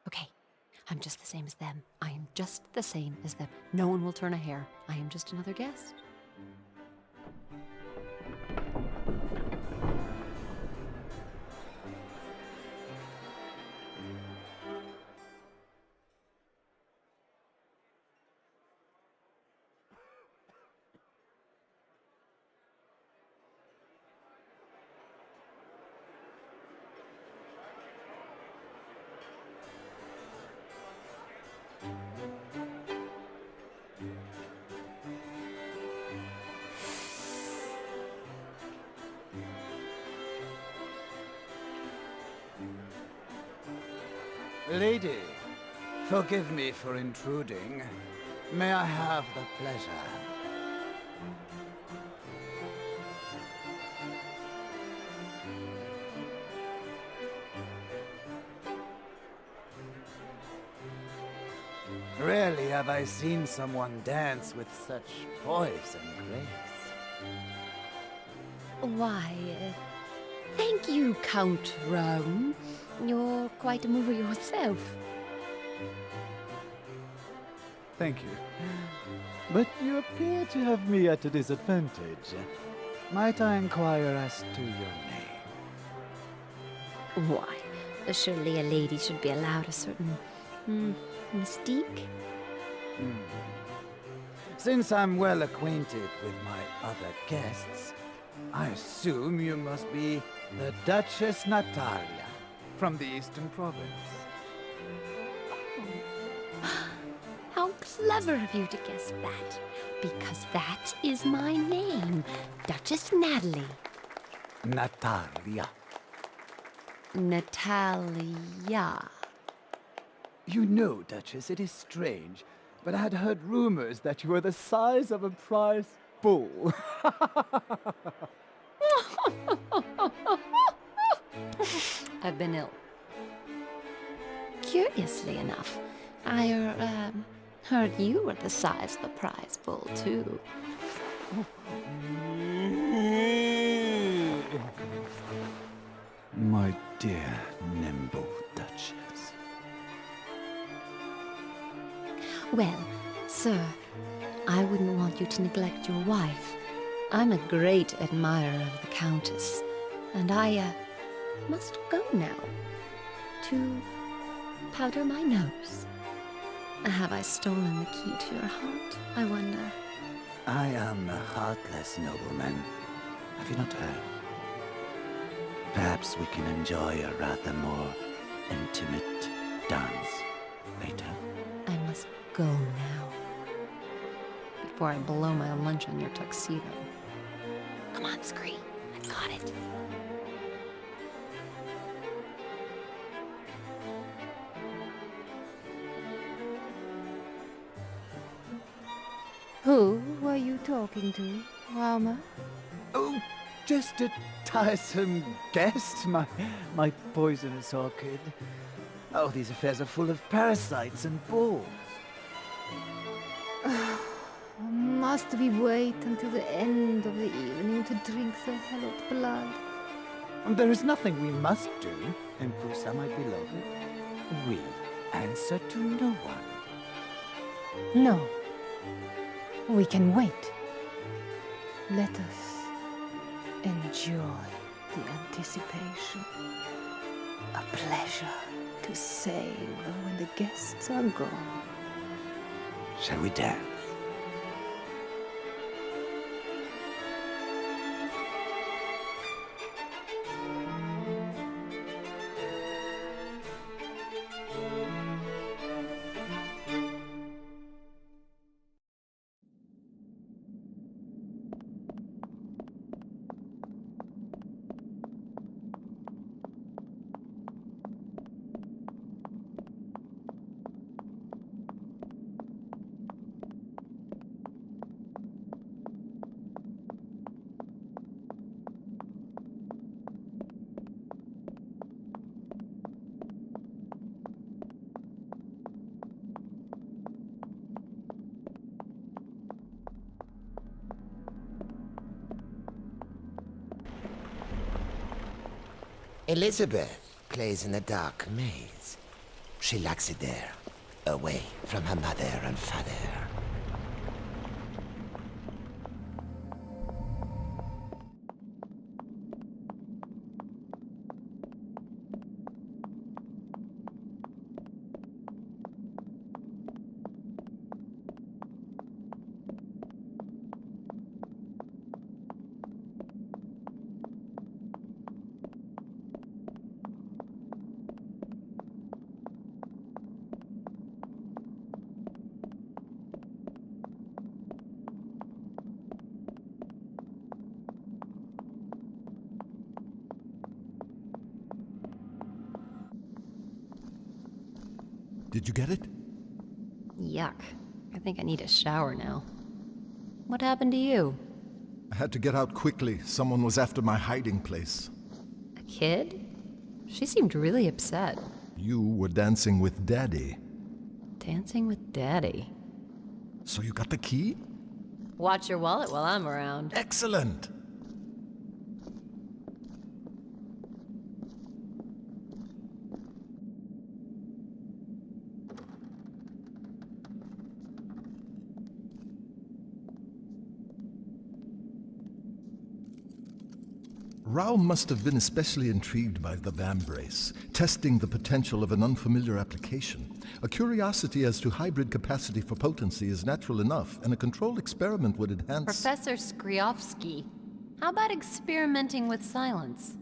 Okay, I'm just the same as them. I am just the same as them. No one will turn a hair. I am just another guest. Lady, forgive me for intruding. May I have the pleasure? Rarely have I seen someone dance with such poise and grace. Why, Thank you, Count Rome. You're quite a mover yourself. Thank you. But you appear to have me at a disadvantage. Might I inquire as to your name? Why? Surely a lady should be allowed a certain mystique. Since I'm well acquainted with my other guests, I assume you must be the Duchess Natalia from the Eastern Province. How clever of you to guess that. Because that is my name, Duchess Natalie. Natalia. Natalia. You know, Duchess, it is strange, but I had heard rumors that you were the size of a prize bull. I've been ill. Curiously enough, I heard you were the size of a prize bull, too. My dear nimble Duchess. Well, sir, I wouldn't want you to neglect your wife. I'm a great admirer of the Countess, and I, must go now to powder my nose. Have I stolen the key to your heart, I wonder? I am a heartless nobleman. Have you not heard? Perhaps we can enjoy a rather more intimate dance later. I must go now, before I blow my lunch on your tuxedo. Come on, Scree. I've got it. Who were you talking to, Raumer? Oh, just a tiresome guest, my poisonous orchid. Oh, these affairs are full of parasites and balls. Must we wait until the end of the evening to drink the hallowed blood? There is nothing we must do, Empusa, my beloved. We answer to no one. No. We can wait. Let us enjoy the anticipation. A pleasure to savor when the guests are gone. Shall we dance? Elizabeth plays in a dark maze. She lacks it there, away from her mother and father. Did you get it? Yuck. I think I need a shower now. What happened to you? I had to get out quickly. Someone was after my hiding place. A kid? She seemed really upset. You were dancing with Daddy. Dancing with Daddy? So you got the key? Watch your wallet while I'm around. Excellent! Raum must have been especially intrigued by the vambrace, testing the potential of an unfamiliar application. A curiosity as to hybrid capacity for potency is natural enough, and a controlled experiment would enhance... Professor Skriovsky, how about experimenting with silence?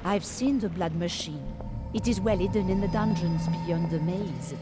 I've seen the blood machine. It is well hidden in the dungeons beyond the maze.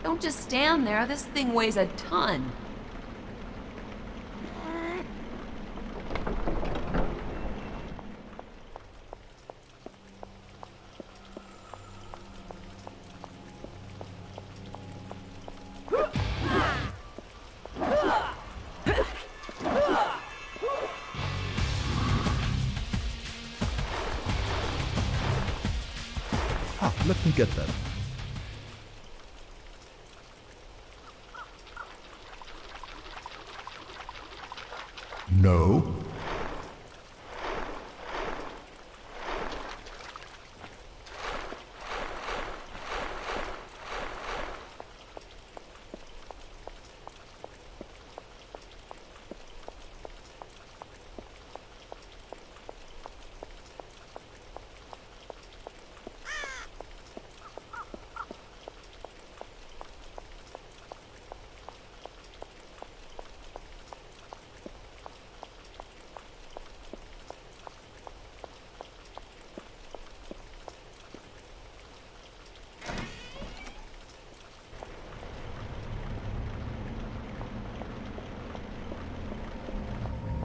Don't just stand there, this thing weighs a ton. Let me get that. No.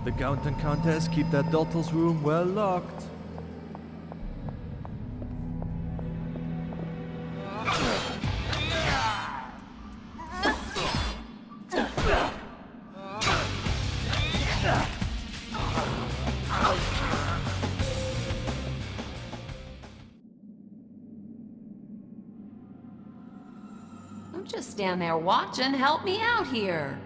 The Count and Countess keep that Dottel's room well locked. Don't just stand there watching, help me out here.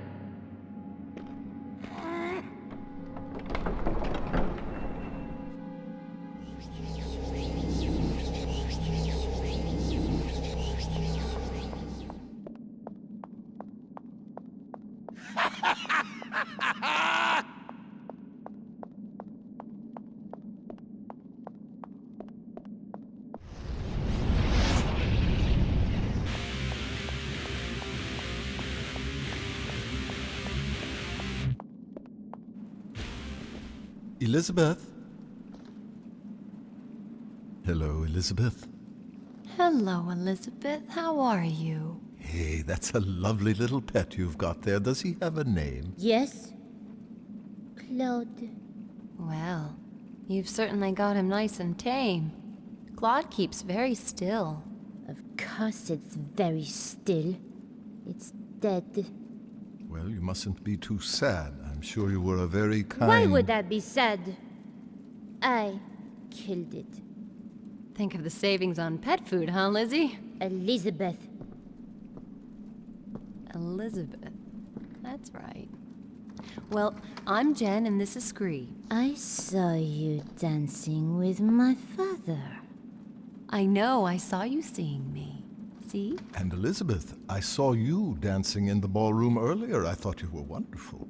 Elizabeth? Hello, Elizabeth. Hello. Hello, Elizabeth. How are you? Hey, that's a lovely little pet you've got there. Does he have a name? Yes? Claude. Well, you've certainly got him nice and tame. Claude keeps very still. Of course it's very still. It's dead. Well, you mustn't be too sad. I'm sure you were a very kind... Why would I be sad? I killed it. Think of the savings on pet food, huh, Lizzie? Elizabeth. Elizabeth. That's right. Well, I'm Jen and this is Scree. I saw you dancing with my father. I know, I saw you seeing me. See? And Elizabeth, I saw you dancing in the ballroom earlier. I thought you were wonderful.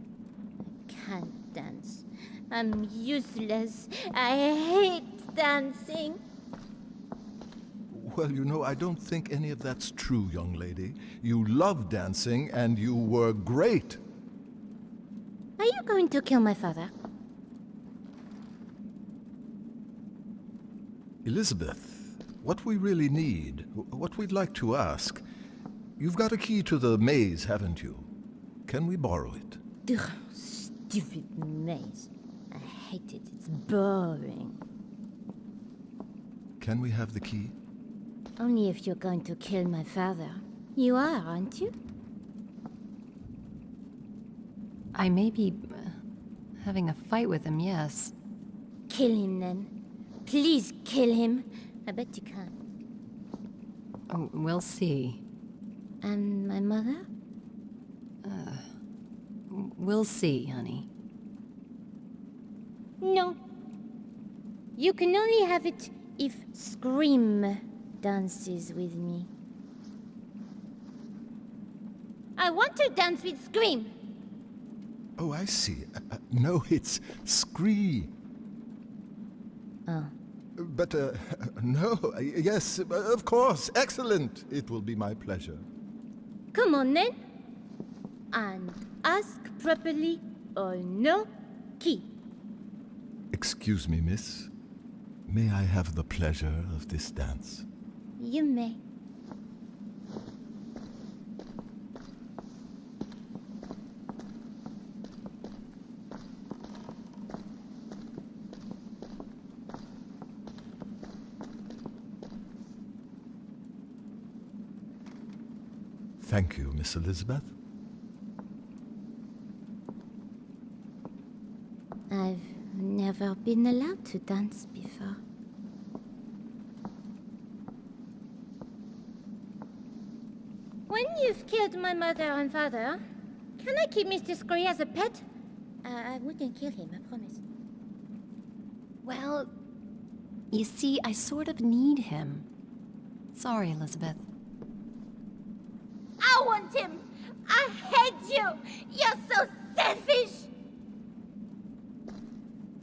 Can't dance. I'm useless. I hate dancing. Well, you know, I don't think any of that's true, young lady. You love dancing, and you were great. Are you going to kill my father? Elizabeth, what we really need, what we'd like to ask, you've got a key to the maze, haven't you? Can we borrow it? Ugh, stupid maze. I hate it. It's boring. Can we have the key? Only if you're going to kill my father. You are, aren't you? I may be having a fight with him, yes. Kill him then. Please kill him. I bet you can. Oh, we'll see. And my mother? We'll see, honey. No. You can only have it if Scream dances with me. I want to dance with Scream. Oh, I see. No, it's Scree. Oh. But, no, yes, of course. Excellent. It will be my pleasure. Come on then. And ask properly or no key. Excuse me, miss. May I have the pleasure of this dance? You may. Thank you, Miss Elizabeth. I've never been allowed to dance before. When you've killed my mother and father, can I keep Mr. Scree as a pet? I wouldn't kill him, I promise. Well, you see, I sort of need him. Sorry, Elizabeth. I want him! I hate you! You're so selfish!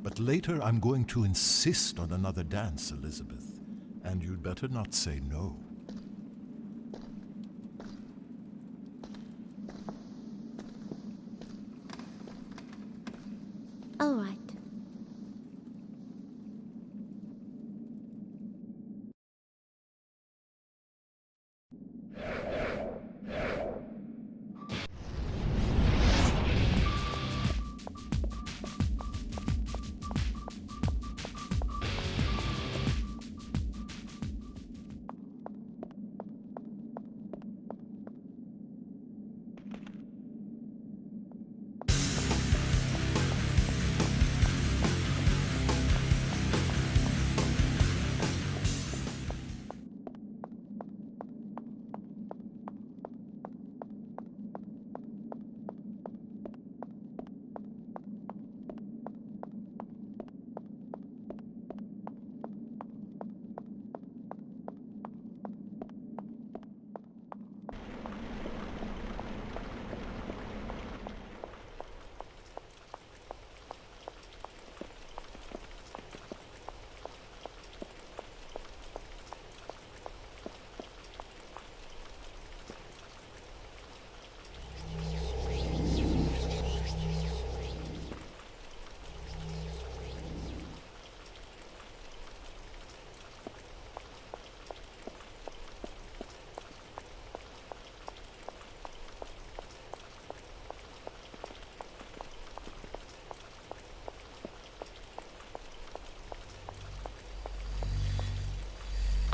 But later I'm going to insist on another dance, Elizabeth. And you'd better not say no. All right.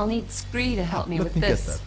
I'll need Scree to help me Let with me this. get that.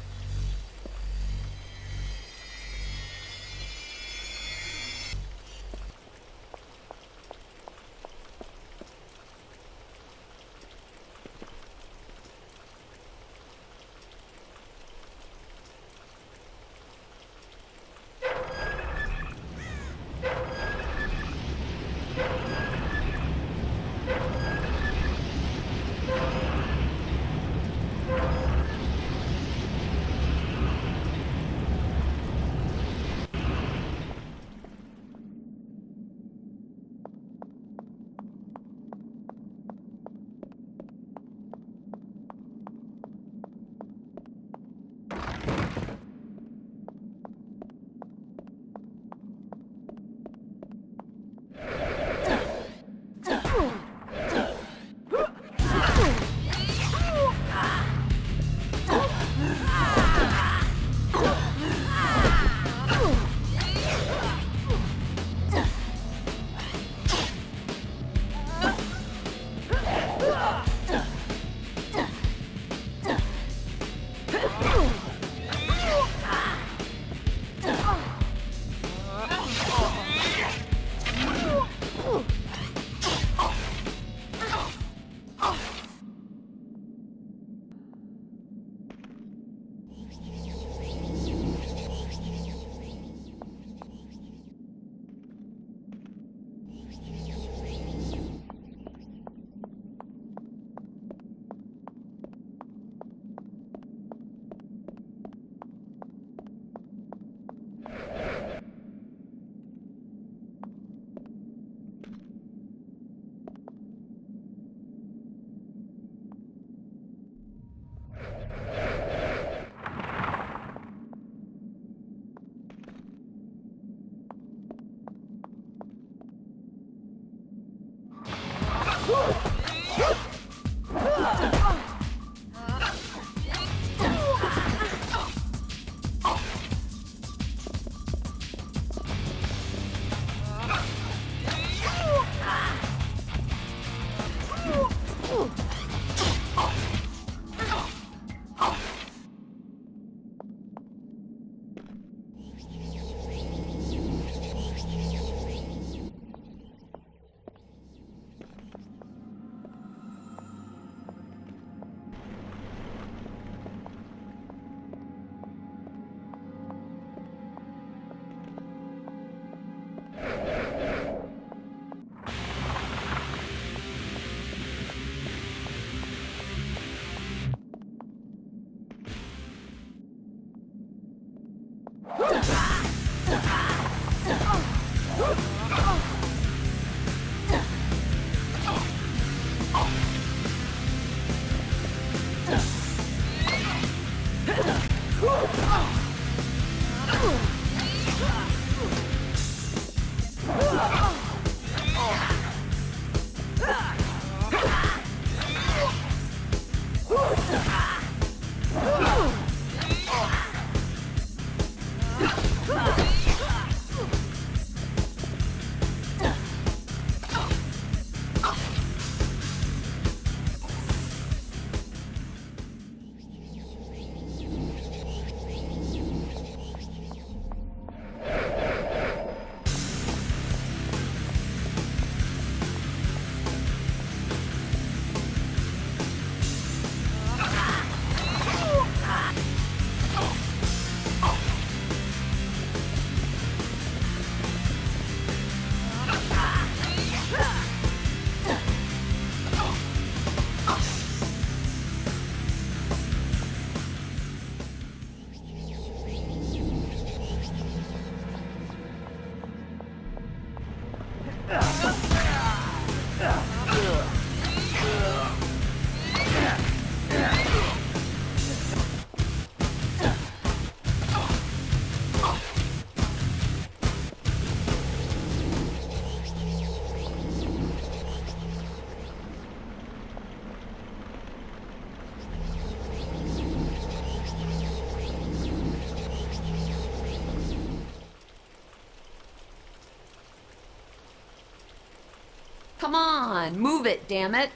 Come on, move it, damn it.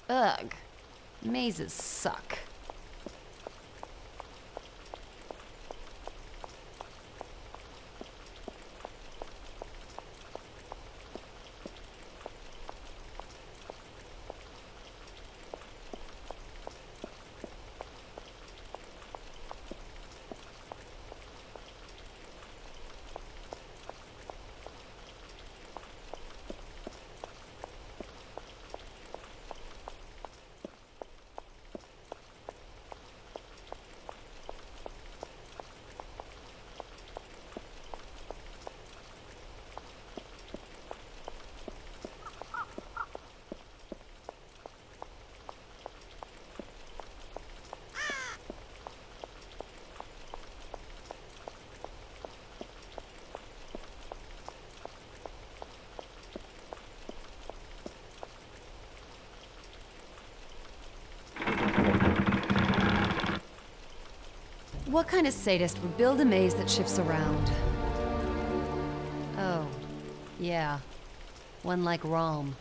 Ugh. Mazes suck. What kind of sadist would build a maze that shifts around? Oh, yeah. One like Rom.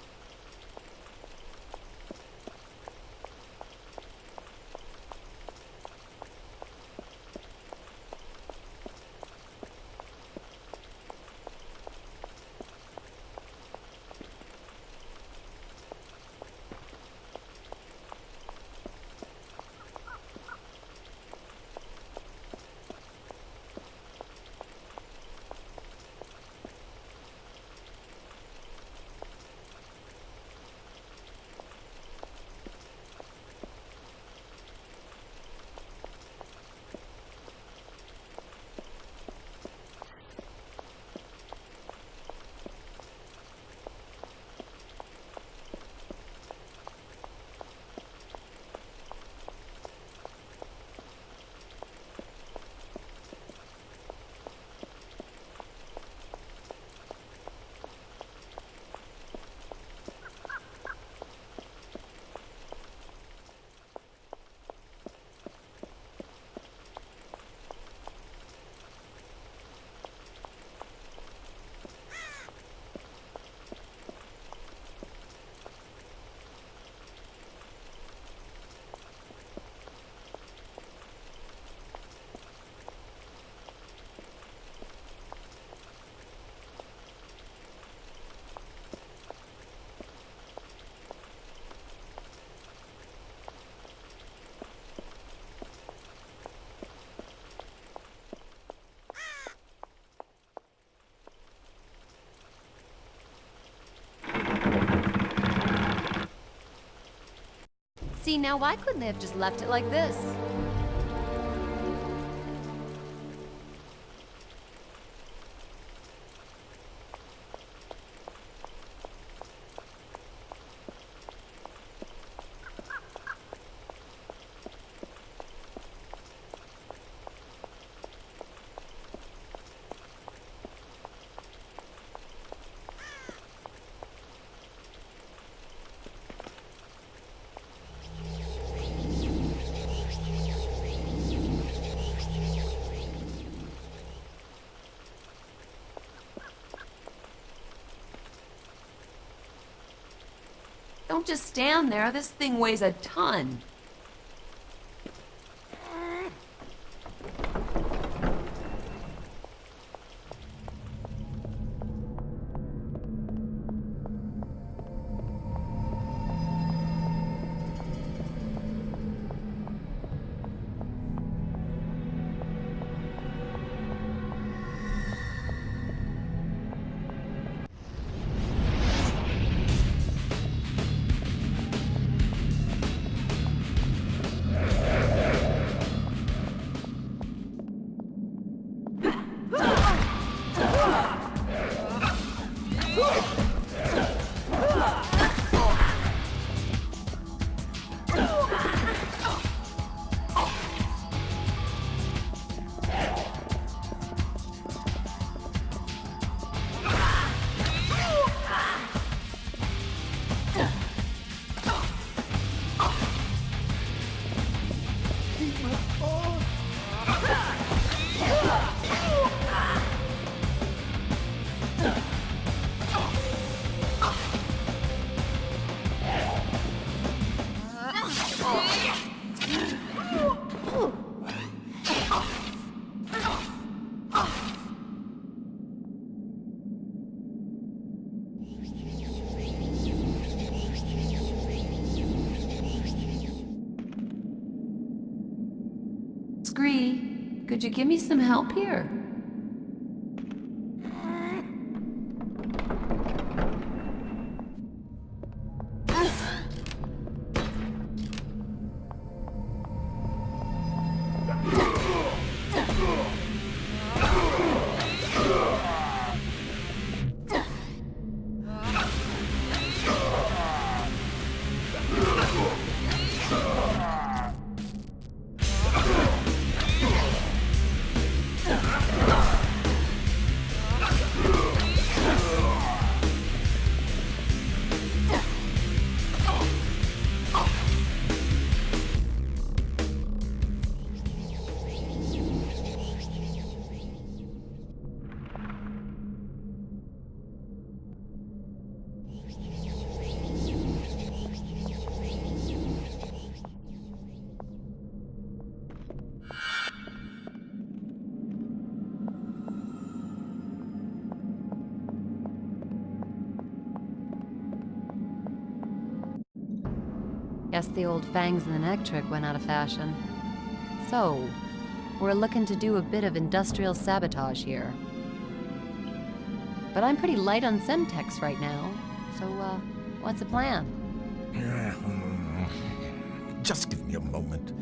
See, now why couldn't they have just left it like this? Don't just stand there. This thing weighs a ton. Could you give me some help here? Guess the old fangs in the neck trick went out of fashion. So, we're looking to do a bit of industrial sabotage here. But I'm pretty light on Semtex right now, so, what's the plan? Just give me a moment.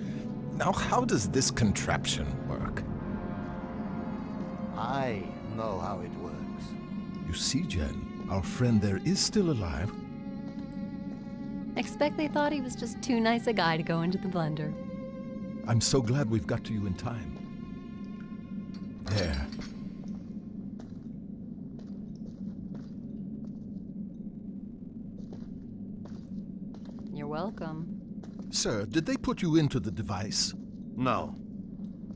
Now, how does this contraption work? I know how it works. You see, Jen, our friend there is still alive. Expect they thought he was just too nice a guy to go into the blender. I'm so glad we've got to you in time. There. You're welcome. Sir, did they put you into the device? No.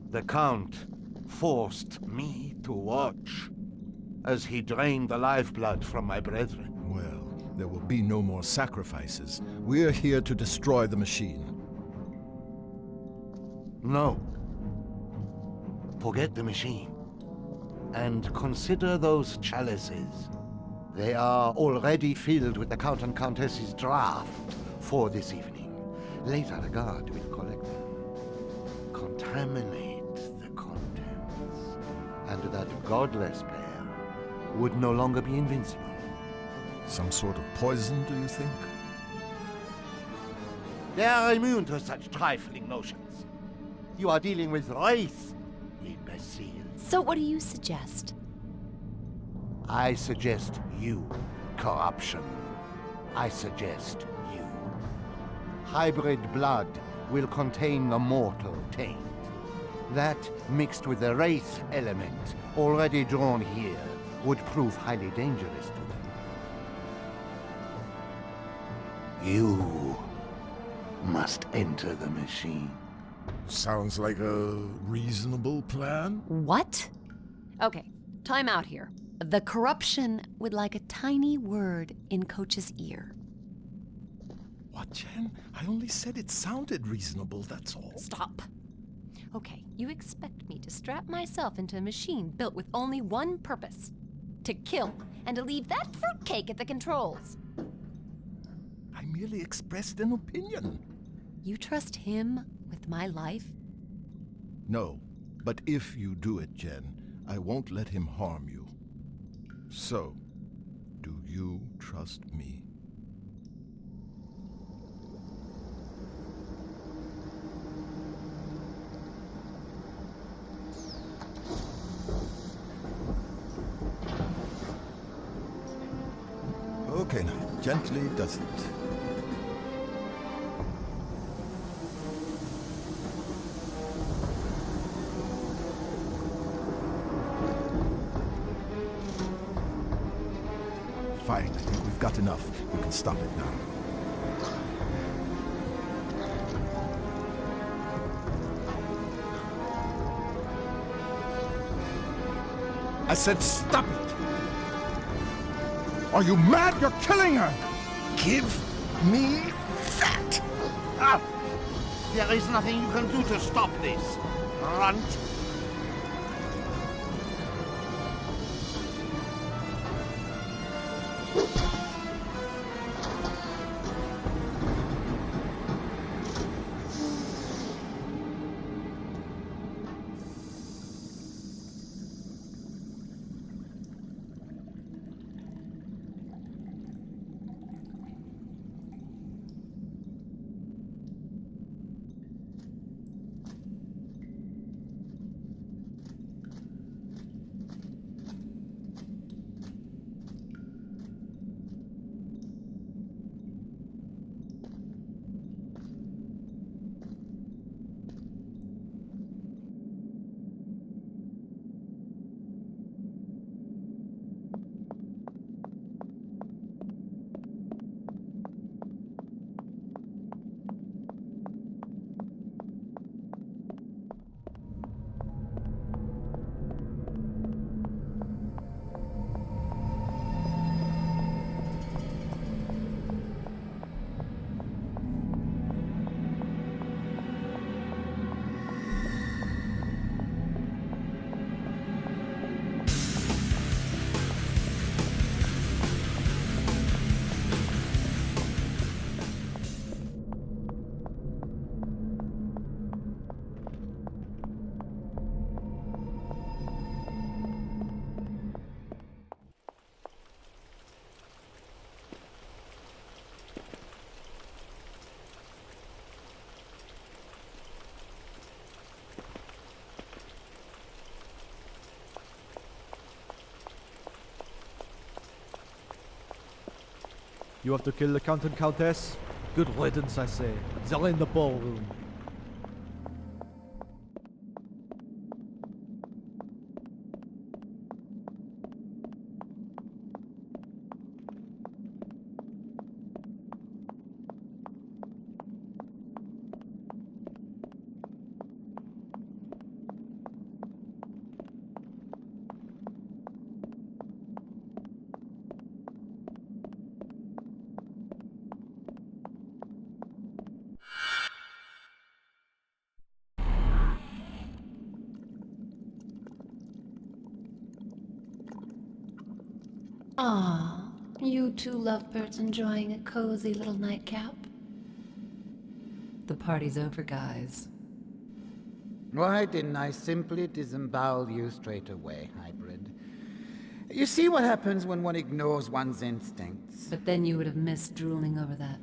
The Count forced me to watch as he drained the lifeblood from my brethren. Well, there will be no more sacrifices. We're here to destroy the machine. No. Forget the machine. And consider those chalices. They are already filled with the Count and Countess's draft for this evening. Later, the guard will collect them. Contaminate the contents. And that godless pair would no longer be invincible. Some sort of poison, do you think? They are immune to such trifling notions. You are dealing with Wraith, imbecile. So what do you suggest? I suggest you, corruption. I suggest you. Hybrid blood will contain the mortal taint. That, mixed with the Wraith element already drawn here, would prove highly dangerous to them. You must enter the machine. Sounds like a reasonable plan. What? Okay, time out here. The corruption would like a tiny word in Coach's ear. What, Jen? I only said it sounded reasonable, that's all. Stop. Okay, you expect me to strap myself into a machine built with only one purpose. To kill, and to leave that fruitcake at the controls. I merely expressed an opinion. You trust him with my life? No, but if you do it, Jen, I won't let him harm you. So, do you trust me? Okay now, gently does it. Fine, I think we've got enough. We can stop it now. I said stop it! Are you mad? You're killing her! Give me that! Ah! There is nothing you can do to stop this, runt. You have to kill the Count and Countess? Good riddance, I say. They're in the ballroom. Ah, you two lovebirds enjoying a cozy little nightcap? The party's over, guys. Why didn't I simply disembowel you straight away, hybrid? You see what happens when one ignores one's instincts. But then you would have missed drooling over that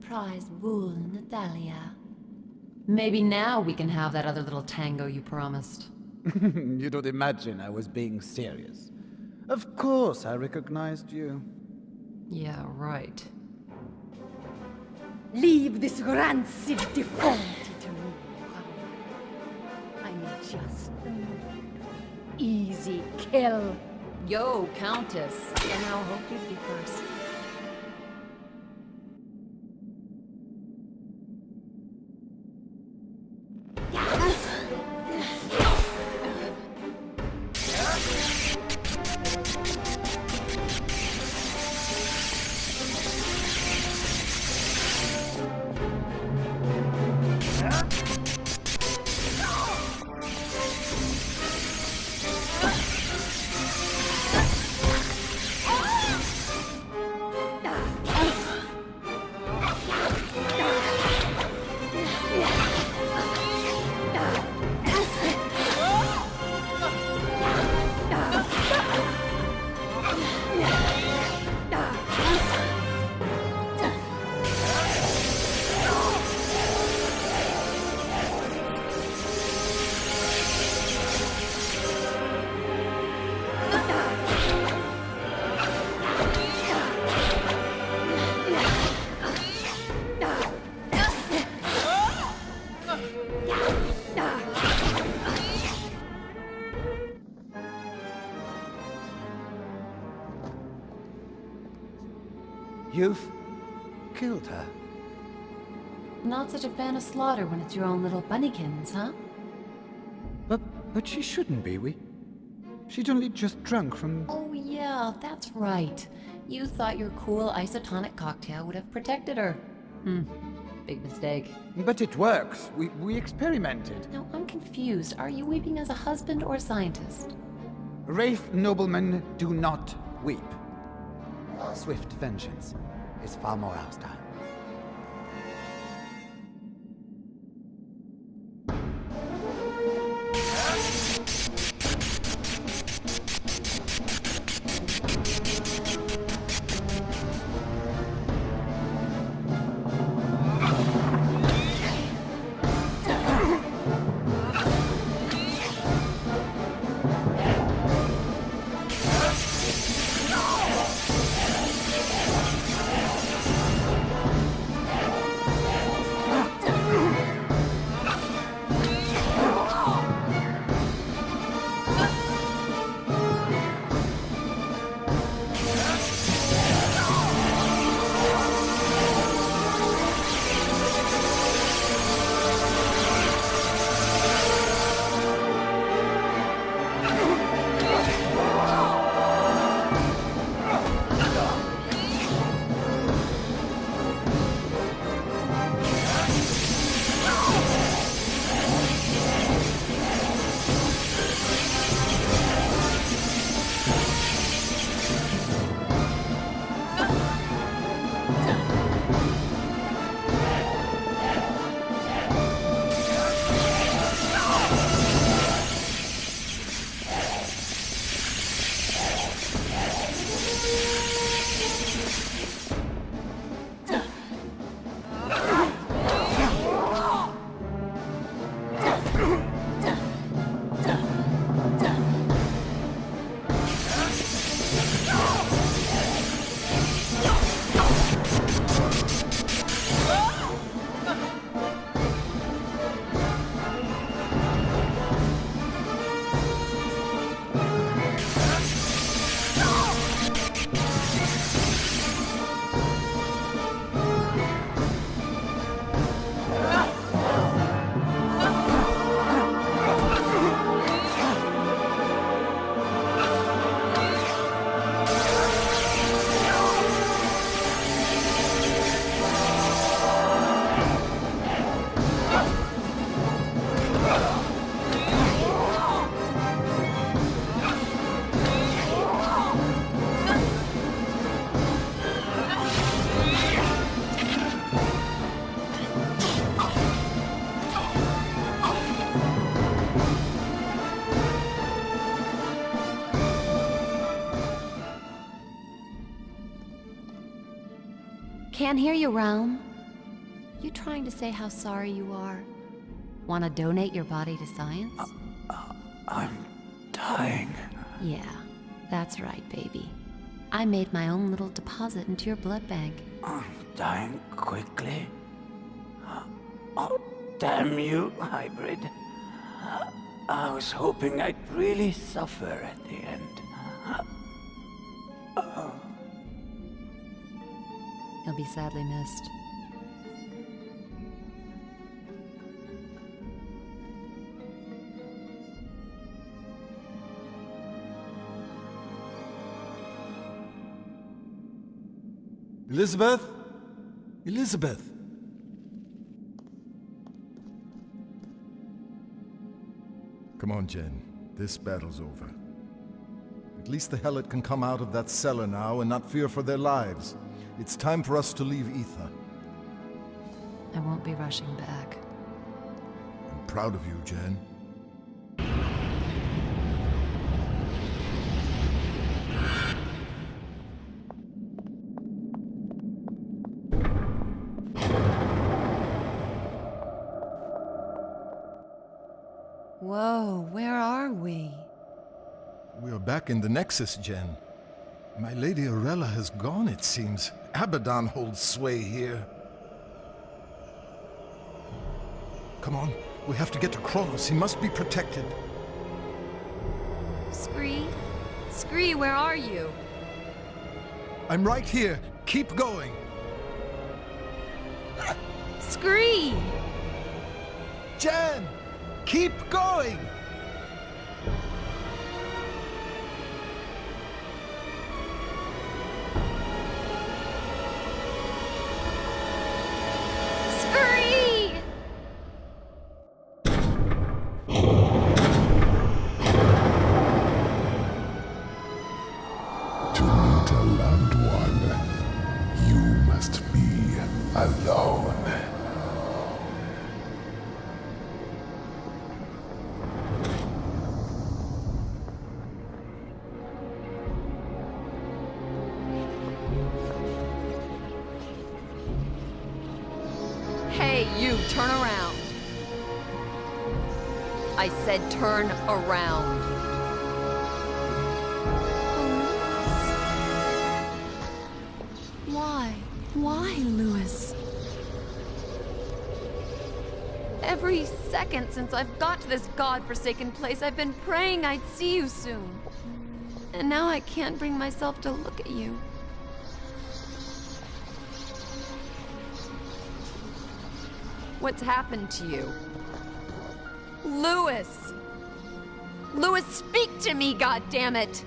prize bull, Natalia. Maybe now we can have that other little tango you promised. You don't imagine I was being serious. Of course I recognized you. Yeah, right. Leave this rancid deformity to me, I'm just the mood. Easy kill. Yo, Countess. Somehow hoped you'd be first. You've killed her. Not such a fan of slaughter when it's your own little bunnykins, huh? But she shouldn't be. She'd only just drunk from... Oh yeah, that's right. You thought your cool isotonic cocktail would have protected her. Big mistake. But it works. We experimented. Now, I'm confused. Are you weeping as a husband or a scientist? Wraith noblemen do not weep. Swift vengeance is far more our style. Can't hear you, Realm. You trying to say how sorry you are? Want to donate your body to science? I'm dying. Yeah, that's right, baby. I made my own little deposit into your blood bank. I'm dying quickly. Oh, damn you, hybrid. I was hoping I'd really suffer at the end. You'll be sadly missed. Elizabeth? Elizabeth! Come on, Jen. This battle's over. At least the Helot can come out of that cellar now and not fear for their lives. It's time for us to leave Aetha. I won't be rushing back. I'm proud of you, Jen. Whoa, where are we? We are back in the Nexus, Jen. My Lady Arella has gone, it seems. Abaddon holds sway here. Come on, we have to get to Kronos. He must be protected. Scree? Scree, where are you? I'm right here. Keep going. Scree! Jen! Keep going! Scree! To meet a loved one, you must be alone. Hey, you, turn around. I said turn around. Why? Why, Louis? Every second since I've got to this godforsaken place, I've been praying I'd see you soon. And now I can't bring myself to look at you. What's happened to you? Louis! Louis, speak to me, goddammit!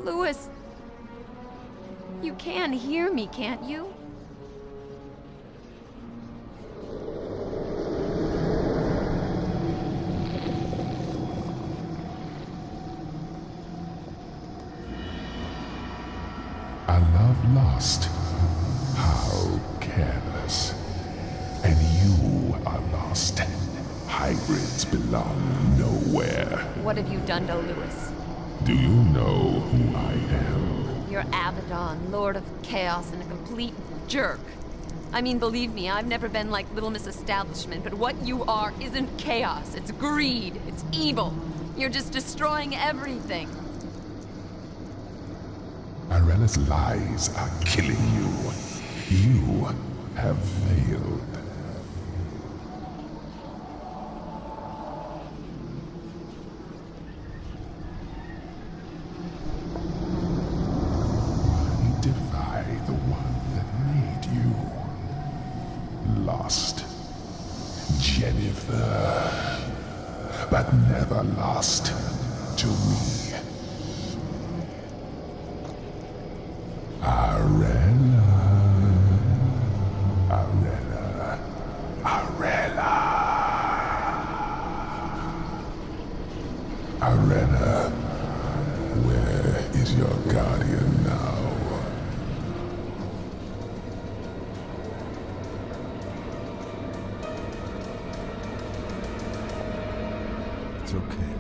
Louis, you can hear me, can't you? A love lost. How careless. And you are lost. Hybrids belong nowhere. What have you done to Louis? Do you know who I am? You're Abaddon, Lord of Chaos, and a complete jerk. I mean, believe me, I've never been like Little Miss Establishment, but what you are isn't chaos. It's greed. It's evil. You're just destroying everything. Arella's lies are killing you. You have failed. I defy the one that made you. Lost. Jennifer. But never lost to me. Arella. Arella. Arella. Arella. Where is your guardian now? It's okay.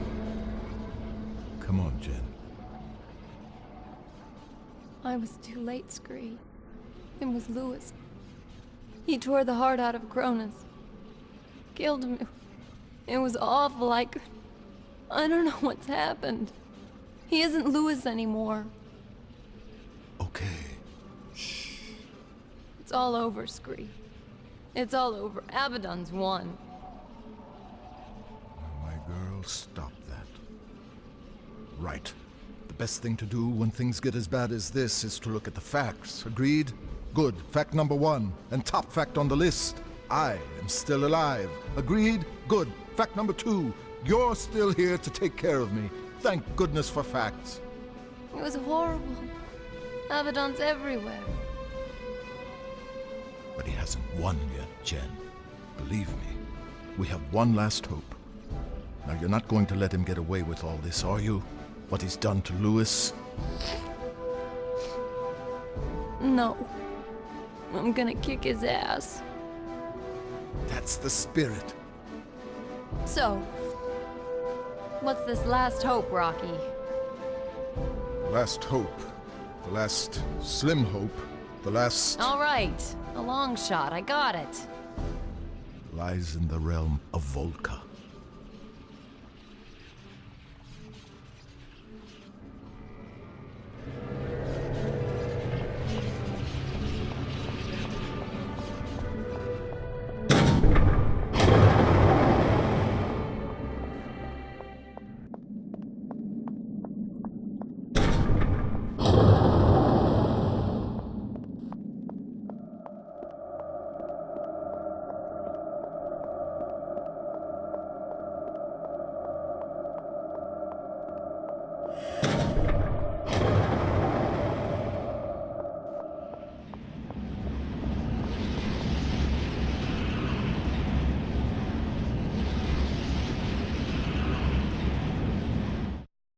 Come on, Jen. I was too late, Scree. It was Lewis. He tore the heart out of Cronus. Killed him. It was awful. I don't know what's happened. He isn't Lewis anymore. Okay. It's all over, Scree. It's all over. Abaddon's won. My girl, stop that. Right. The best thing to do when things get as bad as this is to look at the facts. Agreed? Good. Fact number 1, and top fact on the list. I am still alive. Agreed? Good. Fact number 2, you're still here to take care of me. Thank goodness for facts. It was horrible. Abaddon's everywhere. But he hasn't won yet, Jen. Believe me, we have one last hope. Now, you're not going to let him get away with all this, are you? What he's done to Lewis? No. I'm gonna kick his ass. That's the spirit. So, what's this last hope, Rocky? Last hope. The last slim hope. The last... All right. A long shot. I got it. lies in the realm of Volca.